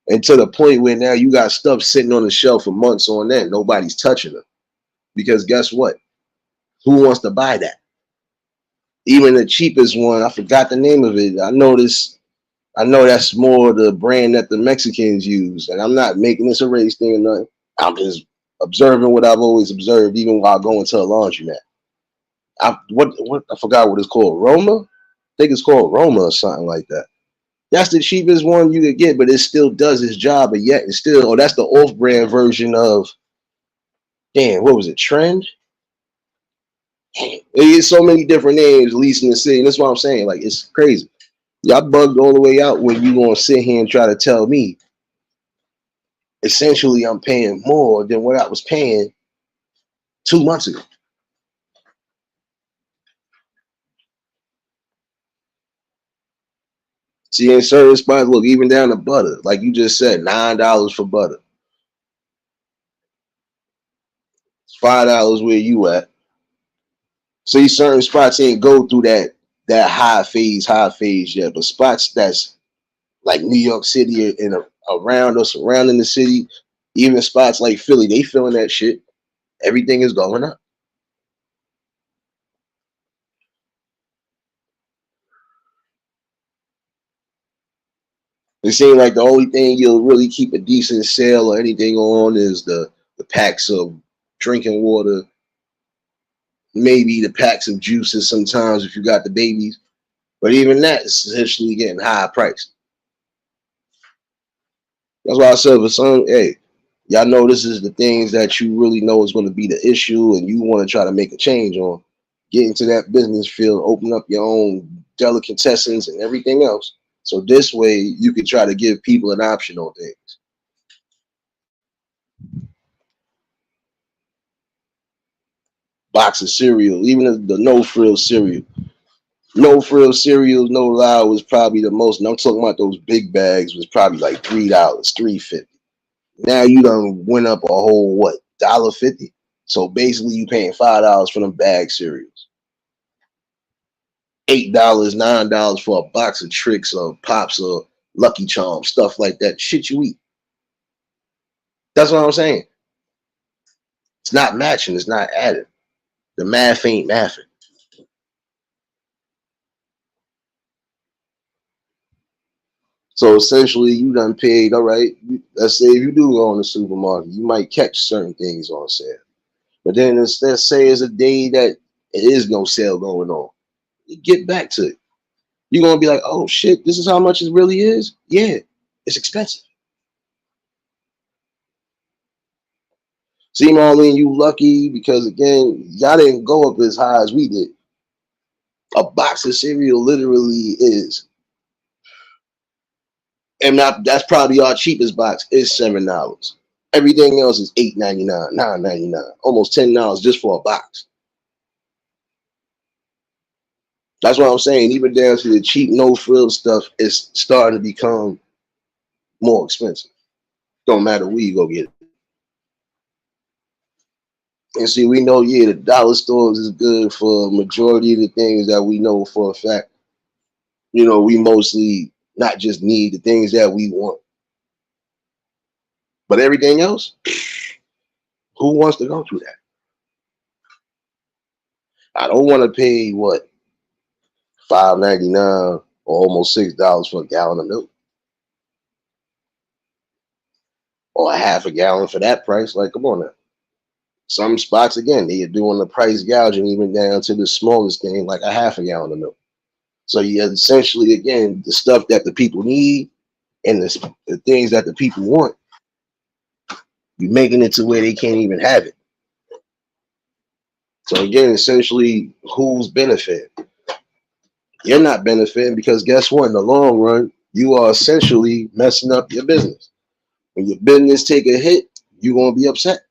and to the point where now you got stuff sitting on the shelf for months on end. Nobody's touching them because guess what? Who wants to buy that? Even the cheapest one, I forgot the name of it. I know that's more the brand that the Mexicans use, and I'm not making this a race thing or nothing. I'm just observing what I've always observed, even while going to a laundromat. What I forgot what it's called. Roma? I think it's called Roma or something like that. That's the cheapest one you could get, but it still does its job. But yet, it's still, that's the off-brand version of, damn, what was it? Trend? It's so many different names, at least in the city. And that's what I'm saying. Like, it's crazy. Y'all bugged all the way out when you gonna sit here and try to tell me essentially I'm paying more than what I was paying 2 months ago. See, in certain spots, look, even down to butter, like you just said, $9 for butter. It's $5 where you at. See, certain spots ain't go through that high phase yet, but spots that's like New York City and around or surrounding the city, even spots like Philly, they feeling that shit. Everything is going up. It seems like the only thing you'll really keep a decent sale or anything on is the packs of drinking water, maybe the packs of juices sometimes if you got the babies. But even that is essentially getting high priced. That's why I said for some, hey, y'all know this is the things that you really know is going to be the issue and you want to try to make a change on. Get into that business field, open up your own delicatessens and everything else. So this way you can try to give people an option on things. Box of cereal, even the no frill cereal. No frill cereals, no lie, was probably the most. And I'm talking about those big bags was probably like $3, $3.50. Now you done went up a whole what, $1.50. So basically you paying $5 for them bag cereals. $8, $9 for a box of tricks or pops or Lucky Charms, stuff like that. Shit you eat. That's what I'm saying. It's not matching, it's not adding. The math ain't mathing. So essentially, you done paid. All right, let's say if you do go in the supermarket, you might catch certain things on sale. But then let's say it's a day that it is no sale going on. You get back to it. You're gonna be like, oh shit, this is how much it really is. Yeah, it's expensive. See, Marlene, you lucky because again, y'all didn't go up as high as we did. A box of cereal literally is, and that's probably our cheapest box is $7. Everything else is $8.99, $9.99, almost $10 just for a box. That's what I'm saying. Even down to the cheap no frill stuff is starting to become more expensive. Don't matter where you go get it. And see, we know, yeah, the dollar stores is good for a majority of the things that we know for a fact. We mostly not just need the things that we want, but everything else, who wants to go through that? I don't want to pay what, $5.99 or almost $6 for a gallon of milk, or a half a gallon for that price. Like, come on now. Some spots again, they are doing the price gouging even down to the smallest thing, like a half a gallon of milk. So you essentially, again, the stuff that the people need and the things that the people want, you're making it to where they can't even have it. So again, essentially, who's benefiting? You're not benefiting because guess what? In the long run, you are essentially messing up your business. When your business take a hit, you're gonna be upset.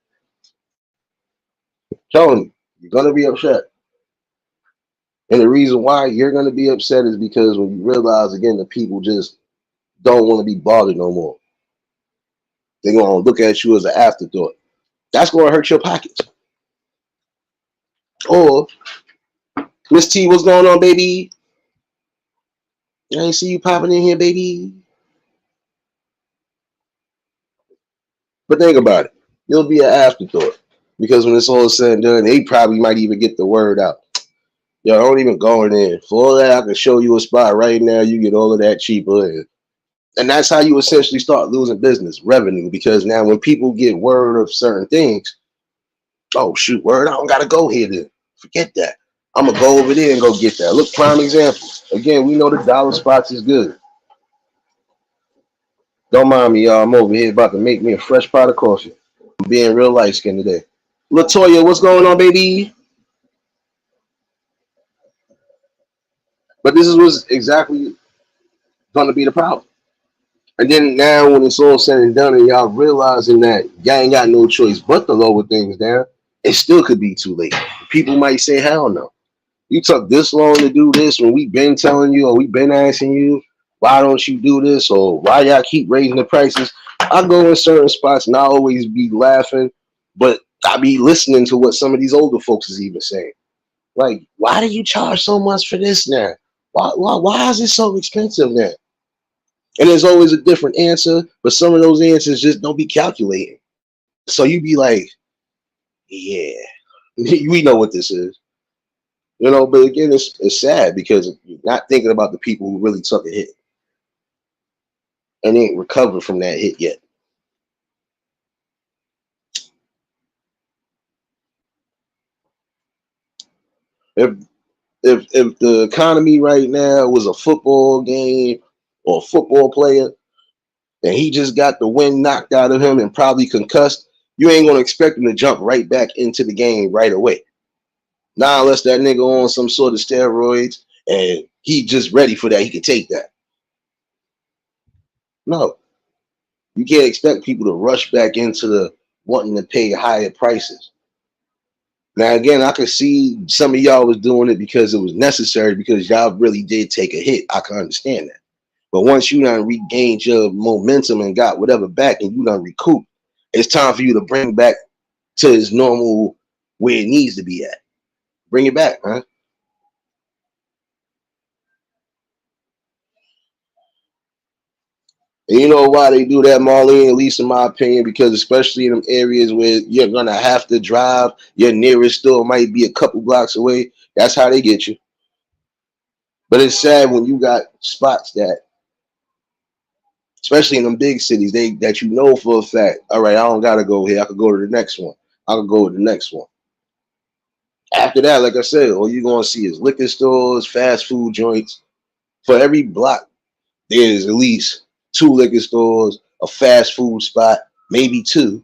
I'm telling you, you're gonna be upset. And the reason why you're going to be upset is because when you realize, again, the people just don't want to be bothered no more. They're going to look at you as an afterthought. That's going to hurt your pockets. Or, Miss T, what's going on, baby? I ain't see you popping in here, baby. But think about it. You'll be an afterthought. Because when it's all said and done, they probably might even get the word out. Yo, don't even go in there. For all that, I can show you a spot right now. You get all of that cheaper. And that's how you essentially start losing business revenue. Because now when people get word of certain things, oh, shoot, word, I don't got to go here then. Forget that. I'm going to go over there and go get that. Look, prime example. Again, we know the dollar spots is good. Don't mind me, y'all. I'm over here about to make me a fresh pot of coffee. I'm being real light skinned today. Latoya, what's going on, baby? But this is what's exactly going to be the problem. And then now when it's all said and done and y'all realizing that y'all ain't got no choice but to lower things down, it still could be too late. People might say, hell no. You took this long to do this when we've been telling you or we've been asking you, why don't you do this or why y'all keep raising the prices? I go in certain spots and I always be laughing, but I be listening to what some of these older folks is even saying. Like, why do you charge so much for this now? Why is it so expensive now? And there's always a different answer, but some of those answers just don't be calculating. So you be like, yeah, we know what this is. You know, but again, it's sad because you're not thinking about the people who really took a hit and ain't recovered from that hit yet. If if the economy right now was a football game or a football player and he just got the wind knocked out of him and probably concussed, you ain't gonna expect him to jump right back into the game right away. Now, unless that nigga on some sort of steroids and he just ready for that, he can take that. No, you can't expect people to rush back into the wanting to pay higher prices. Now, again, I could see some of y'all was doing it because it was necessary because y'all really did take a hit. I can understand that. But once you done regained your momentum and got whatever back and you done recoup, it's time for you to bring back to its normal where it needs to be at. Bring it back, man. And you know why they do that, Marlene, at least in my opinion, because especially in them areas where you're going to have to drive, your nearest store might be a couple blocks away. That's how they get you. But it's sad when you got spots that, especially in them big cities, that you know for a fact, all right, I don't got to go here. I could go to the next one. I could go to the next one. After that, like I said, all you're going to see is liquor stores, fast food joints. For every block, there's at least 2 liquor stores, a fast food spot, maybe 2.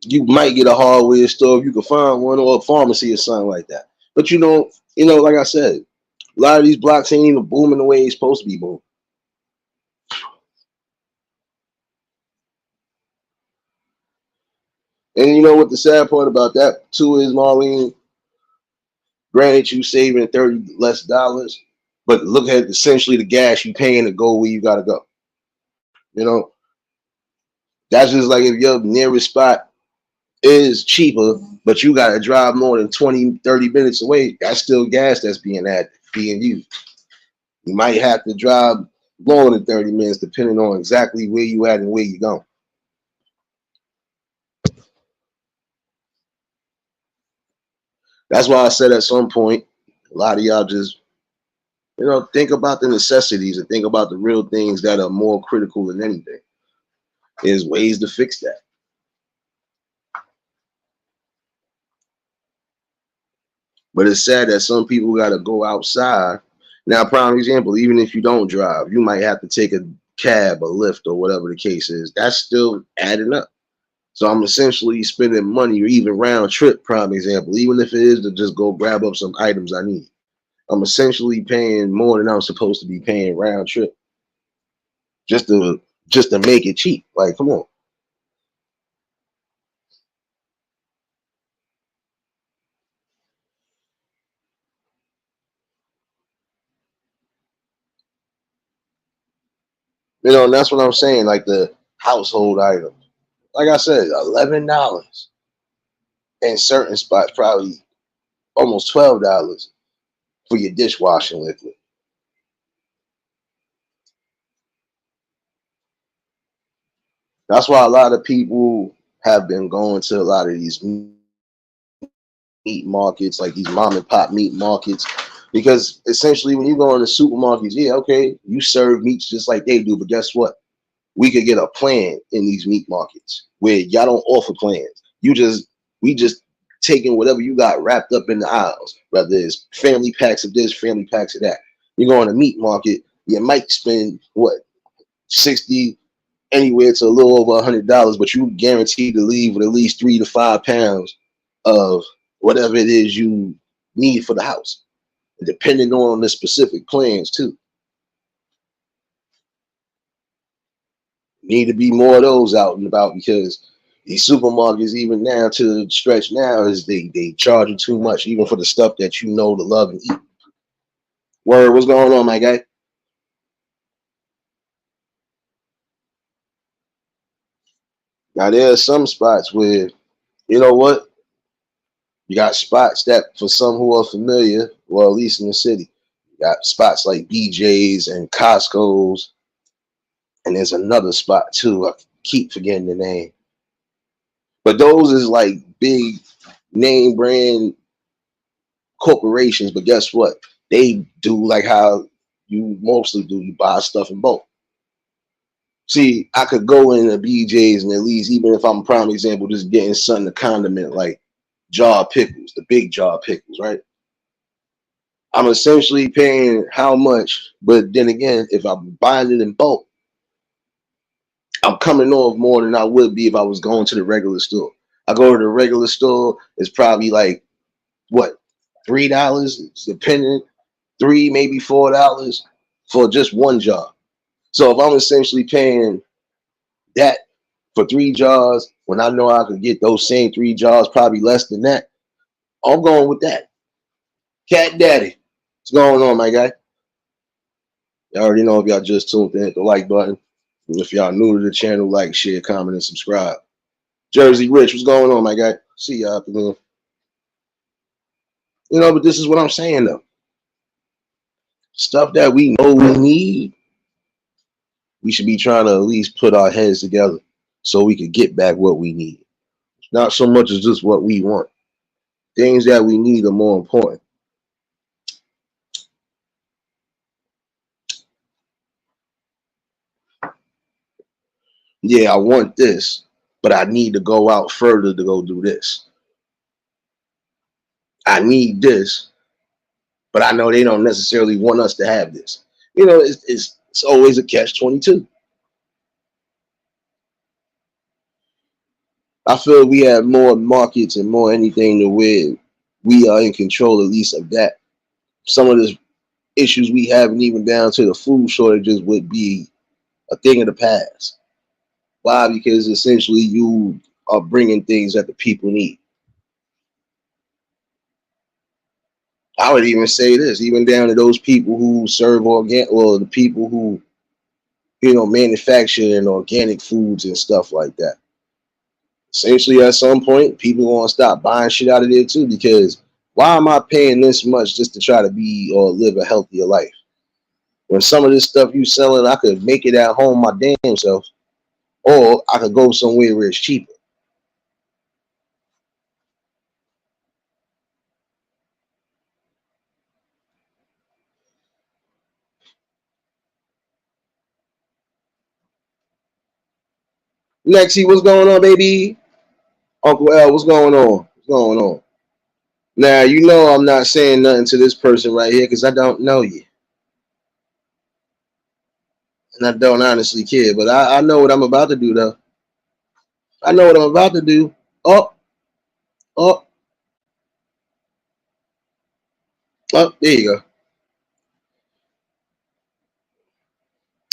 You might get a hardware store if you can find one or a pharmacy or something like that. But like I said, a lot of these blocks ain't even booming the way it's supposed to be booming. And you know what the sad part about that too is, Marlene? Granted, you saving $30 less, but look at essentially the gas you paying to go where you gotta go. You know, that's just like if your nearest spot is cheaper, but you gotta drive more than 20, 30 minutes away, that's still gas that's being used. You might have to drive longer than 30 minutes depending on exactly where you at and where you going. That's why I said at some point, a lot of y'all just, think about the necessities and think about the real things that are more critical than anything. There's ways to fix that. But it's sad that some people got to go outside. Now, prime example, even if you don't drive, you might have to take a cab, a lift, or whatever the case is. That's still adding up. So I'm essentially spending money or even round trip, prime example, even if it is to just go grab up some items I need. I'm essentially paying more than I'm supposed to be paying round trip just to make it cheap. Like, come on. You know, and that's what I'm saying. Like the household items. Like I said, $11 in certain spots, probably almost $12 for your dishwashing liquid. That's why a lot of people have been going to a lot of these meat markets, like these mom and pop meat markets, because essentially when you go in the supermarkets, yeah, okay, you serve meats just like they do, but guess what? We could get a plan in these meat markets where y'all don't offer plans. We just taking whatever you got wrapped up in the aisles, whether it's family packs of this, family packs of that. You go in a meat market, you might spend what 60 anywhere to a little over $100, but you guaranteed to leave with at least 3 to 5 pounds of whatever it is you need for the house, depending on the specific plans too. Need to be more of those out and about because these supermarkets, even now to the stretch now, is they charging too much, even for the stuff that you know to love and eat. Word, what's going on, my guy? Now there are some spots where you know what you got spots that for some who are familiar, well at least in the city, you got spots like BJ's and Costco's, and there's another spot too. I keep forgetting the name, but those is like big name brand corporations, but guess what? They do like how you mostly do. You buy stuff in bulk. See, I could go in a BJ's and at least, even if I'm a prime example, just getting something to condiment like jar pickles, the big jar pickles, right? I'm essentially paying how much, but then again, if I'm buying it in bulk, I'm coming off more than I would be if I was going to the regular store. I go to the regular store, it's probably like what, $3, depending, three, maybe $4 for just one jar. So if I'm essentially paying that for 3 jars, when I know I could get those same 3 jars, probably less than that, I'm going with that. Cat Daddy, what's going on, my guy? You already know if y'all just tuned in, hit the like button. And if y'all new to the channel, like, share, comment, and subscribe. Jersey Rich, what's going on, my guy? See y'all up again. You know, but this is what I'm saying though. Stuff that we know we need, we should be trying to at least put our heads together so we could get back what we need. Not so much as just what we want. Things that we need are more important. Yeah, I want this, but I need to go out further to go do this. I need this, but I know they don't necessarily want us to have this. You know, it's always a catch-22. I feel we have more markets and more anything to where we are in control, at least of that. Some of the issues we have, and even down to the food shortages, would be a thing of the past. Why? Because essentially you are bringing things that the people need. I would even say this, even down to those people who serve organic, or the people who, you know, manufacture and organic foods and stuff like that. Essentially, at some point, people want to stop buying shit out of there too, because why am I paying this much just to try to be or live a healthier life? When some of this stuff you selling, I could make it at home my damn self, or I could go somewhere where it's cheaper. Lexi, what's going on, baby? Uncle L, what's going on? What's going on? Now, you know I'm not saying nothing to this person right here because I don't know you. And I don't honestly care, but I know what I'm about to do, though. I know what I'm about to do. Oh, oh, oh, there you go.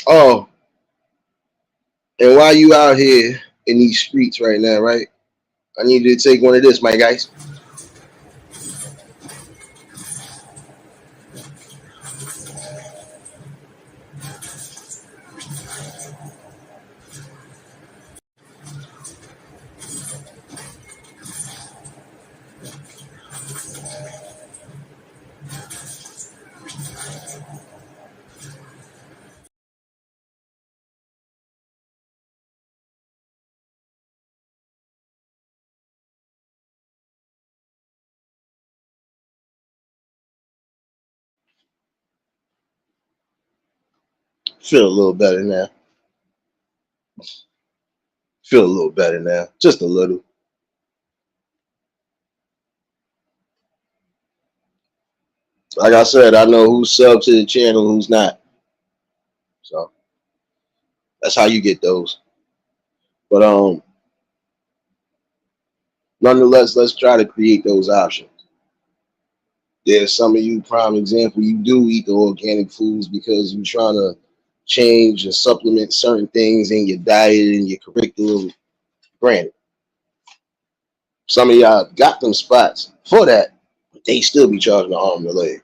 Oh, and while you out here in these streets right now, right? I need you to take one of this, my guys. Feel a little better now. Feel a little better now. Just a little. Like I said, I know who's sub to the channel, who's not. So that's how you get those. But nonetheless, let's try to create those options. There's some of you, prime example, you do eat the organic foods because you're trying to change and supplement certain things in your diet and your curriculum. Granted, some of y'all got them spots for that, but they still be charging the arm and the leg.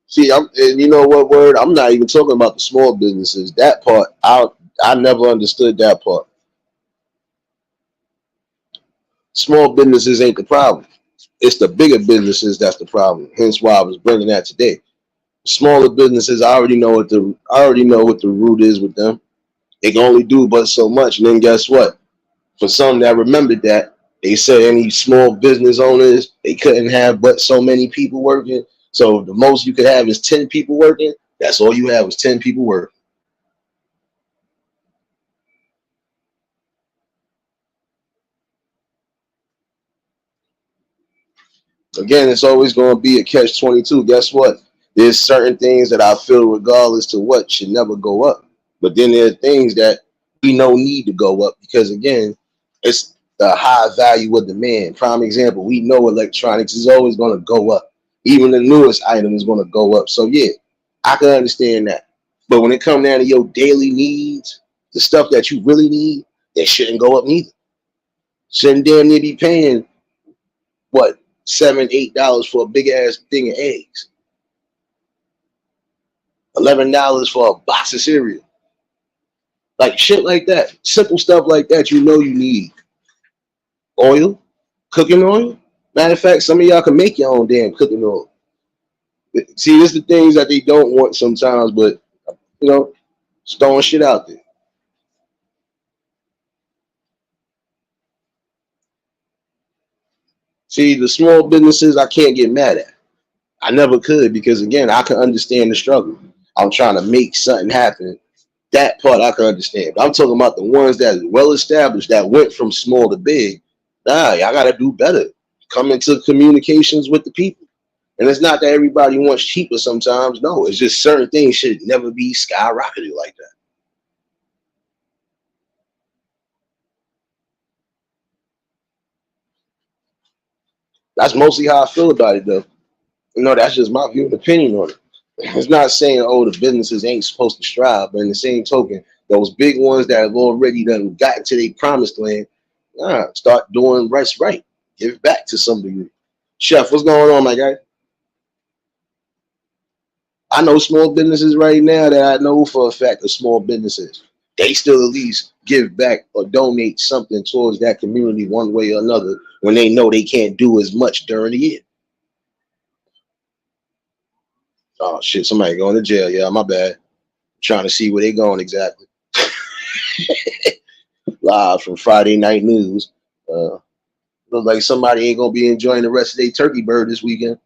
See, and you know what word? I'm not even talking about the small businesses. That part, I never understood that part. Small businesses ain't the problem. It's the bigger businesses that's the problem. Hence why I was bringing that today. Smaller businesses, I already know what the root is with them. They can only do but so much, and then guess what? For some that remembered that, they said any small business owners they couldn't have but so many people working. So the most you could have is 10 people working. That's all you have is 10 people working. Again, it's always going to be a catch-22. Guess what? There's certain things that I feel, regardless to what, should never go up. But then there are things that we know need to go up because, again, it's the high value of demand. Prime example, we know electronics is always going to go up. Even the newest item is going to go up. So, yeah, I can understand that. But when it comes down to your daily needs, the stuff that you really need, that shouldn't go up neither. Shouldn't damn near be paying what, $7, $8 for a big ass thing of eggs, $11 for a box of cereal, like shit like that. Simple stuff like that. You know you need oil, cooking oil. Matter of fact, some of y'all can make your own damn cooking oil. See, this is the things that they don't want sometimes, but you know, just throwing shit out there. See, the small businesses I can't get mad at. I never could because again, I can understand the struggle. I'm trying to make something happen. That part I can understand. But I'm talking about the ones that are well established that went from small to big. Nah, y'all gotta do better. Come into communications with the people. And it's not that everybody wants cheaper sometimes. No, it's just certain things should never be skyrocketed like that. That's mostly how I feel about it though. You know, that's just my view and opinion on it. It's not saying, oh, the businesses ain't supposed to strive, but in the same token, those big ones that have already done gotten to their promised land, start doing right. Give back to some degree. Chef, what's going on, my guy? I know small businesses right now that I know for a fact are small businesses. They still at least give back or donate something towards that community one way or another when they know they can't do as much during the year. Oh shit, somebody going to jail. Yeah, my bad. Trying to see where they going exactly. Live from Friday Night News. Look like somebody ain't gonna be enjoying the rest of their turkey bird this weekend.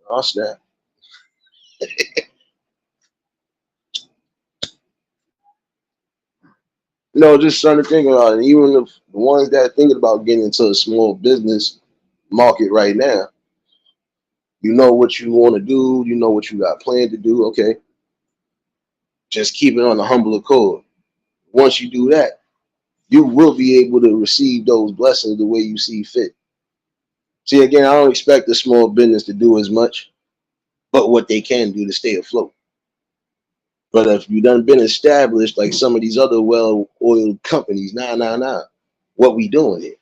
Oh snap. No, just trying to think about it. Even the ones that are thinking about getting into a small business market right now, you know what you want to do, you know what you got planned to do. Okay, just keep it on a humble accord. Once you do that, you will be able to receive those blessings the way you see fit. See, again, I don't expect the small business to do as much, but what they can do to stay afloat. But if you done been established like some of these other well-oiled companies, nah, what we doing here?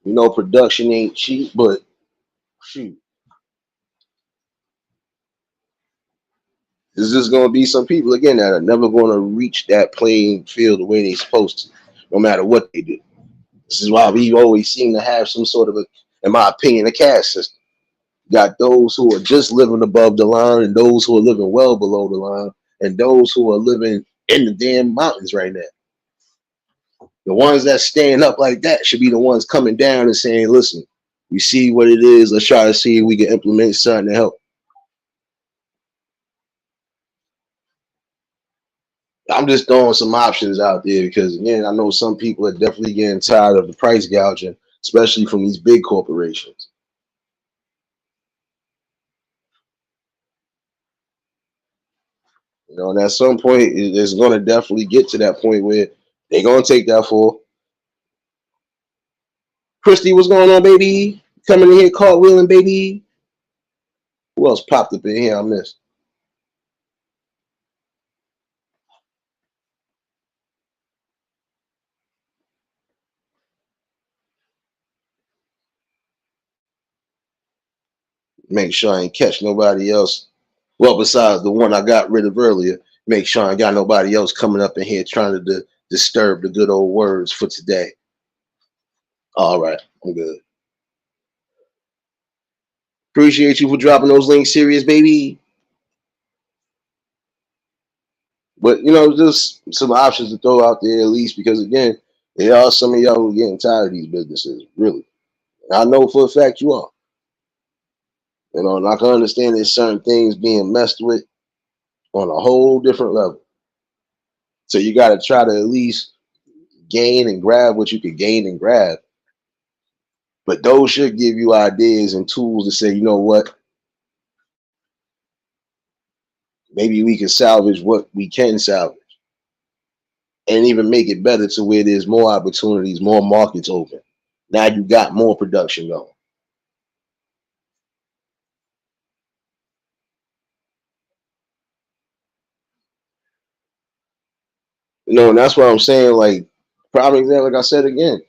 You know, production ain't cheap, but shoot, there's just gonna be some people again that are never gonna reach that playing field the way they supposed to, no matter what they do. This is why we always seem to have some sort of a, in my opinion, a caste system. Got those who are just living above the line and those who are living well below the line and those who are living in the damn mountains right now. The ones that stand up like that should be the ones coming down and saying, listen, we see what it is. Let's try to see if we can implement something to help. I'm just throwing some options out there because, again, I know some people are definitely getting tired of the price gouging, especially from these big corporations. You know, and at some point, it's going to definitely get to that point where they're going to take that fall. Christy, what's going on, baby? Coming in here, cartwheeling, baby. Who else popped up in here? I missed. Make sure I ain't catch nobody else. Well, besides the one I got rid of earlier, make sure I ain't got nobody else coming up in here trying to disturb the good old words for today. All right, I'm good. Appreciate you for dropping those links, serious baby. But you know, just some options to throw out there at least because again, there are some of y'all who are getting tired of these businesses, really. And I know for a fact you are. You know, and I can understand there's certain things being messed with on a whole different level. So you got to try to at least gain and grab what you can gain and grab. But those should give you ideas and tools to say, you know what, maybe we can salvage what we can salvage and even make it better to where there's more opportunities, more markets open. Now you got more production going. You know, and that's what I'm saying. Like, probably like I said again,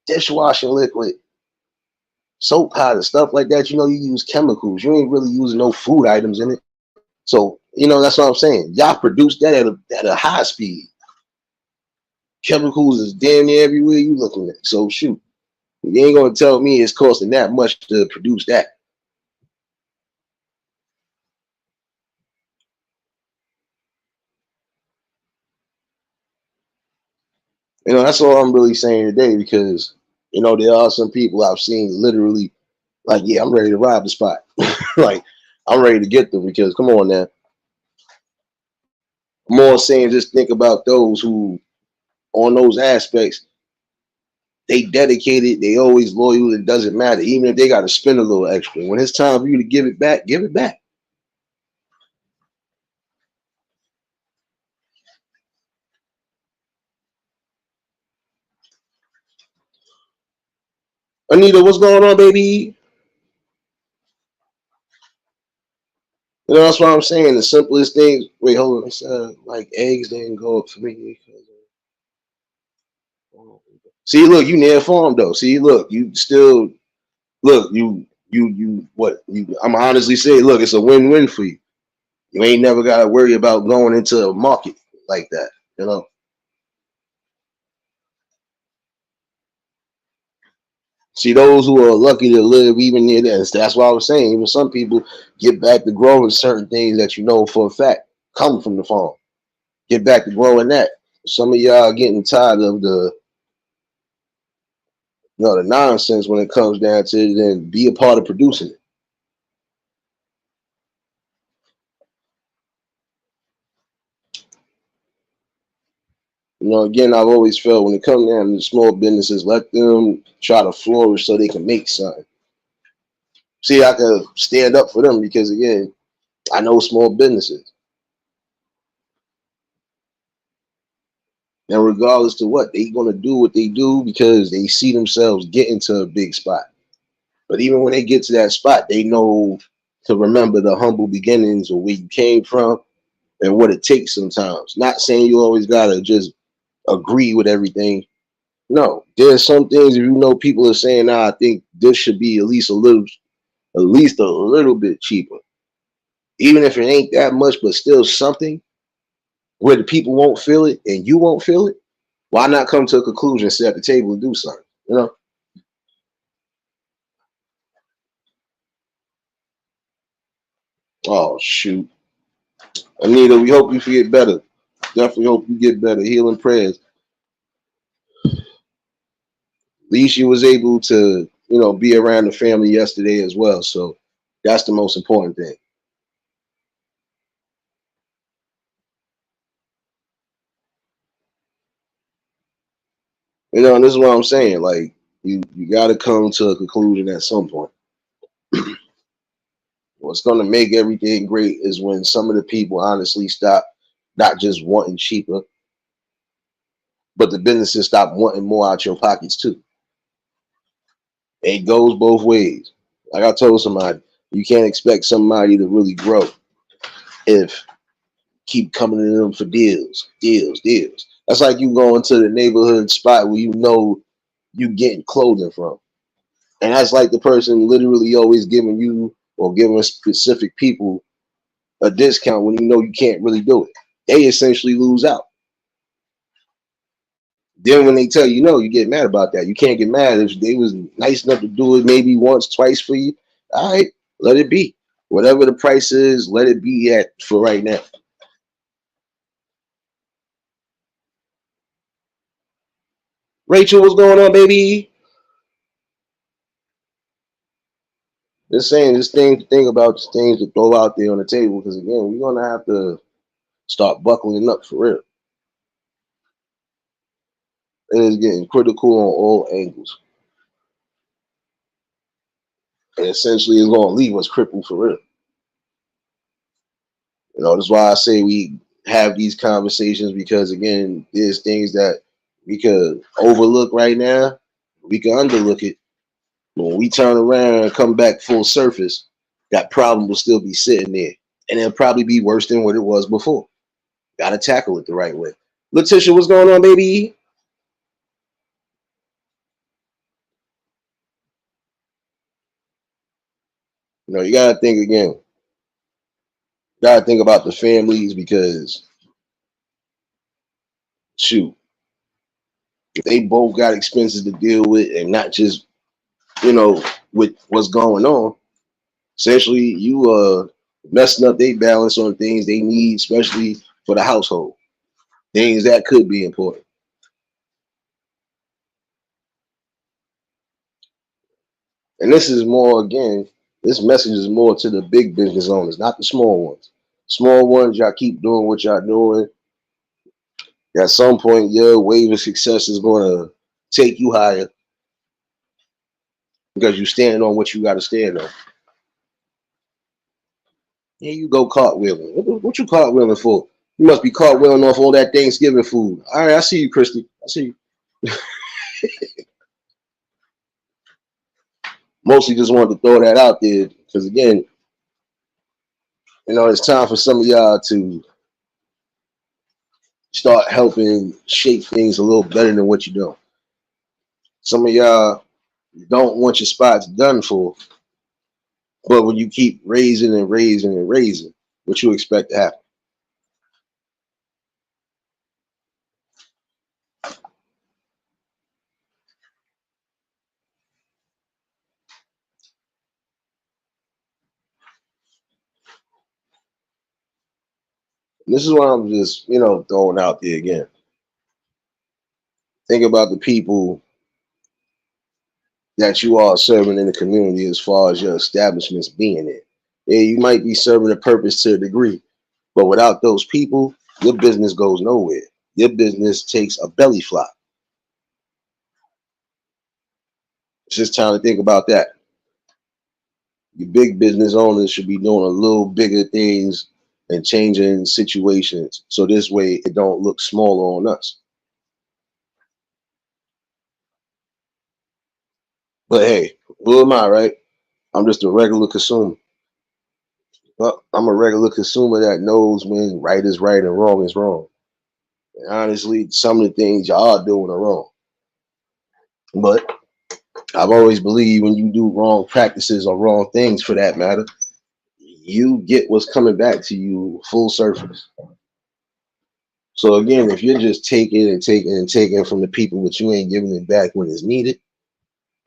dishwashing liquid, soap powder, stuff like that. You know, you use chemicals. You ain't really using no food items in it. So, you know, that's what I'm saying. Y'all produce that at a high speed. Chemicals is damn near everywhere you looking at. So shoot, you ain't gonna tell me it's costing that much to produce that. You know, that's all I'm really saying today because you know there are some people I've seen literally like, yeah, I'm ready to rob the spot. Like, I'm ready to get them because come on now. I'm more saying just think about those who on those aspects, they dedicated, they always loyal, it doesn't matter. Even if they gotta spend a little extra. When it's time for you to give it back, give it back. Anita, what's going on, baby? You know, that's what I'm saying. The simplest things. Wait, hold on. It's, like eggs didn't go up for me because. See, look, you near farm though. See, look, you still look. You. What? You? I'm honestly saying, look, it's a win-win for you. You ain't never got to worry about going into a market like that. You know. See, those who are lucky to live even near that. That's why I was saying. Even some people get back to growing certain things that you know for a fact come from the farm. Get back to growing that. Some of y'all are getting tired of the nonsense when it comes down to it, then be a part of producing it. You know, again, I've always felt when it comes down to small businesses, let them try to flourish so they can make something. See, I can stand up for them because again, I know small businesses. And regardless to what, they gonna do what they do because they see themselves getting to a big spot. But even when they get to that spot, they know to remember the humble beginnings or where you came from and what it takes sometimes. Not saying you always gotta just agree with everything. No, there's some things if you know people are saying, nah, I think this should be at least a little bit cheaper. Even if it ain't that much, but still something where the people won't feel it and you won't feel it. Why not come to a conclusion, sit at the table and do something? You know? Oh shoot, Anita, we hope you get better. Definitely hope you get better. Healing prayers. At least you was able to, be around the family yesterday as well. So that's the most important thing. And this is what I'm saying. Like you got to come to a conclusion at some point. What's going to make everything great is when some of the people honestly stop not just wanting cheaper, but the businesses stop wanting more out your pockets too. It goes both ways. Like I told somebody, you can't expect somebody to really grow if keep coming to them for deals, deals, deals. That's like you going to the neighborhood spot where you getting clothing from. And that's like the person literally always giving you or giving specific people a discount when you can't really do it. They essentially lose out. Then when they tell you no, you get mad about that. You can't get mad if they was nice enough to do it maybe once, twice for you. All right, let it be. Whatever the price is, let it be at for right now. Rachel, what's going on, baby? Just saying, this thing to think about, just things to throw out there on the table. Because again, we're gonna have to start buckling up for real. It is getting critical on all angles, and essentially, it's gonna leave us crippled for real. That's why I say we have these conversations because again, there's things that we could overlook right now. We can underlook it. But when we turn around and come back full surface, that problem will still be sitting there. And it'll probably be worse than what it was before. Gotta tackle it the right way. Letitia, what's going on, baby? You gotta think again. You gotta think about the families because shoot, if they both got expenses to deal with and not just, with what's going on, essentially you messing up their balance on things they need, especially for the household. Things that could be important. And this is more again, this message is more to the big business owners, not the small ones. Small ones, y'all keep doing what y'all doing. At some point, your wave of success is gonna take you higher because you stand on what you gotta stand on. Here you go cartwheeling. What you cartwheeling for? You must be cartwheeling off all that Thanksgiving food. All right, I see you, Christy. I see you. Mostly just wanted to throw that out there because again, it's time for some of y'all to start helping shape things a little better than what you're doing. Some of y'all don't want your spots done for, but when you keep raising and raising and raising, what you expect to happen? And this is what I'm just, throwing out there again. Think about the people that you are serving in the community as far as your establishments being it. Yeah, you might be serving a purpose to a degree, but without those people, your business goes nowhere. Your business takes a belly flop. It's just time to think about that. Your big business owners should be doing a little bigger things and changing situations so this way it don't look smaller on us. But hey, who am I, right? I'm just a regular consumer. Well, I'm a regular consumer that knows when right is right and wrong is wrong. And honestly, some of the things y'all are doing are wrong. But I've always believed when you do wrong practices or wrong things for that matter, you get what's coming back to you full surface. So again, if you're just taking and taking and taking from the people, but you ain't giving it back when it's needed,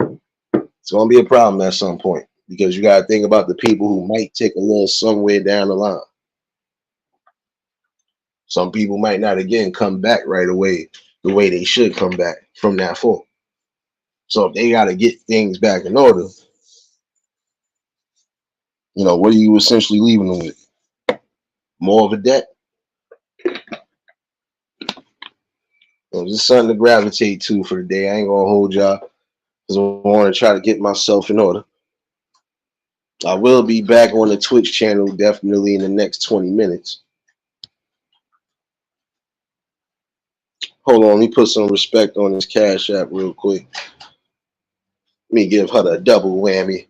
it's gonna be a problem at some point. because you got to think about the people who might take a little somewhere down the line. Some people might not again come back right away the way they should come back from that fall. So if they got to get things back in order, what are you essentially leaving them with? More of a debt? Just something to gravitate to for the day. I ain't gonna hold y'all because I want to try to get myself in order. I will be back on the Twitch channel definitely in the next 20 minutes. Hold on, let me put some respect on this Cash App real quick. Let me give her the double whammy.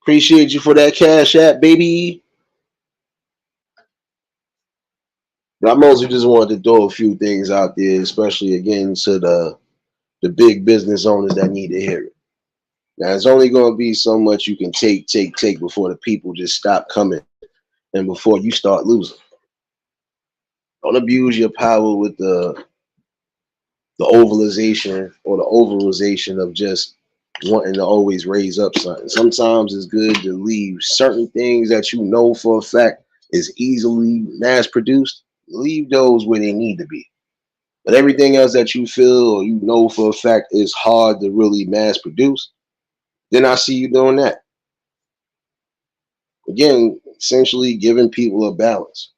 Appreciate you for that Cash App, baby. I mostly just wanted to throw a few things out there, especially again to the big business owners that need to hear it. Now, it's only going to be so much you can take before the people just stop coming and before you start losing. Don't abuse your power with the ovalization or the ovalization of just wanting to always raise up something. Sometimes it's good to leave certain things that you know for a fact is easily mass produced. Leave those where they need to be. But everything else that you feel or you know for a fact is hard to really mass produce, then I see you doing that. Again, essentially giving people a balance.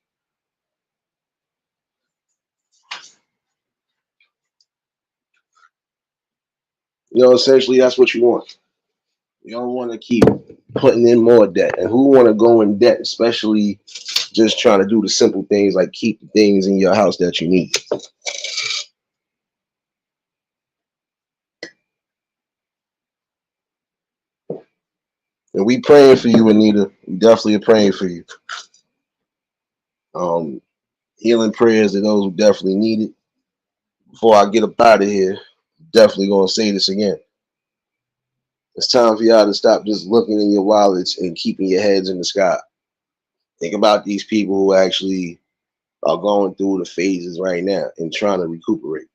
Essentially that's what you want. You don't want to keep putting in more debt. And who want to go in debt, especially just trying to do the simple things like keep the things in your house that you need? And we praying for you, Anita. We definitely are praying for you. Healing prayers to those who definitely need it. Before I get up out of here, definitely gonna say this again. It's time for y'all to stop just looking in your wallets and keeping your heads in the sky. Think about these people who actually are going through the phases right now and trying to recuperate.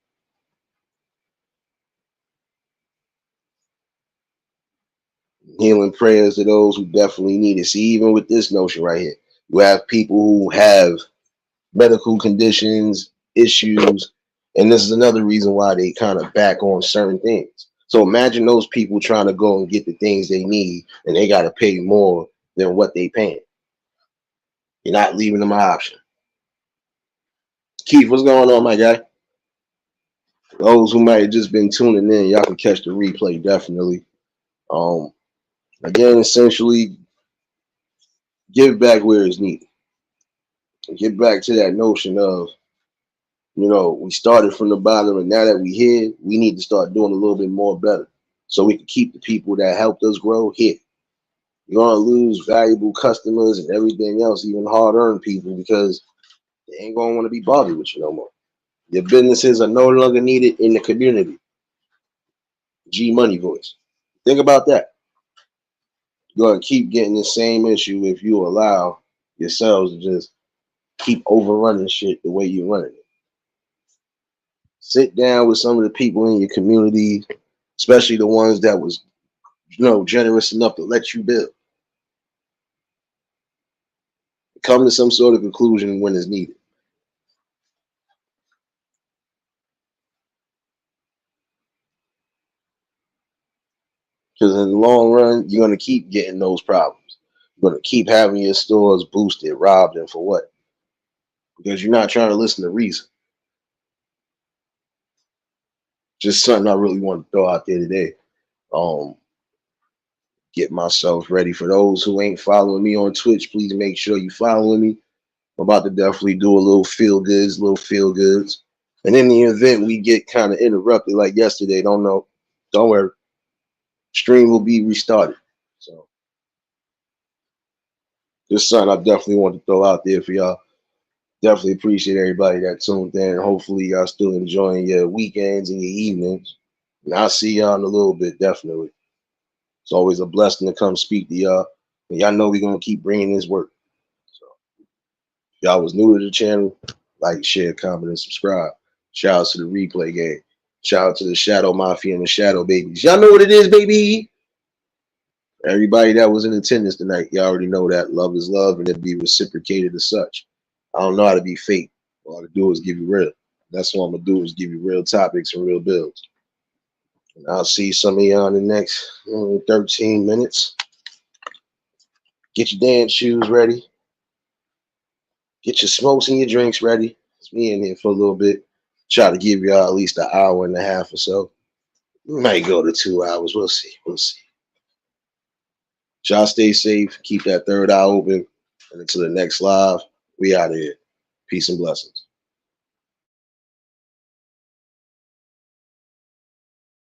Healing prayers to those who definitely need it. See, even with this notion right here, you have people who have medical conditions, issues, and this is another reason why they kind of back on certain things. So imagine those people trying to go and get the things they need, and they got to pay more than what they paying. You're not leaving them an option. Keith, what's going on, my guy? Those who might have just been tuning in, y'all can catch the replay definitely. Again, essentially, give back where it's needed. Get back to that notion of, we started from the bottom, and now that we here, we need to start doing a little bit more better so we can keep the people that helped us grow here. You're gonna lose valuable customers and everything else, even hard-earned people, because they ain't gonna want to be bothered with you no more. Your businesses are no longer needed in the community. G Money voice. Think about that. You're gonna keep getting the same issue if you allow yourselves to just keep overrunning shit the way you're running it. Sit down with some of the people in your community, especially the ones that was, generous enough to let you build. Come to some sort of conclusion when it's needed. Because in the long run, you're going to keep getting those problems. You're going to keep having your stores boosted, robbed, and for what? Because you're not trying to listen to reason. Just something I really want to throw out there today. Um, get myself ready. For those who ain't following me on Twitch, please make sure you following me. I'm about to definitely do a little feel goods. And in the event we get kind of interrupted like yesterday, don't worry. Stream will be restarted. So just something I definitely want to throw out there for y'all. Definitely appreciate everybody that tuned in. Hopefully y'all still enjoying your weekends and your evenings. And I'll see y'all in a little bit, definitely. It's always a blessing to come speak to y'all. And y'all know we're going to keep bringing this work. So if y'all was new to the channel, like, share, comment, and subscribe. Shout out to the replay game. Shout out to the Shadow Mafia and the Shadow Babies. Y'all know what it is, baby. Everybody that was in attendance tonight, y'all already know that love is love and it'll be reciprocated as such. I don't know how to be fake. All I do is give you real. That's what I'm going to do is give you real topics and real builds. And I'll see some of y'all in the next 13 minutes. Get your dance shoes ready. Get your smokes and your drinks ready. It's me in here for a little bit. Try to give y'all at least an hour and a half or so. We might go to 2 hours. We'll see. We'll see. Y'all stay safe. Keep that third eye open. And until the next live, we out of here. Peace and blessings.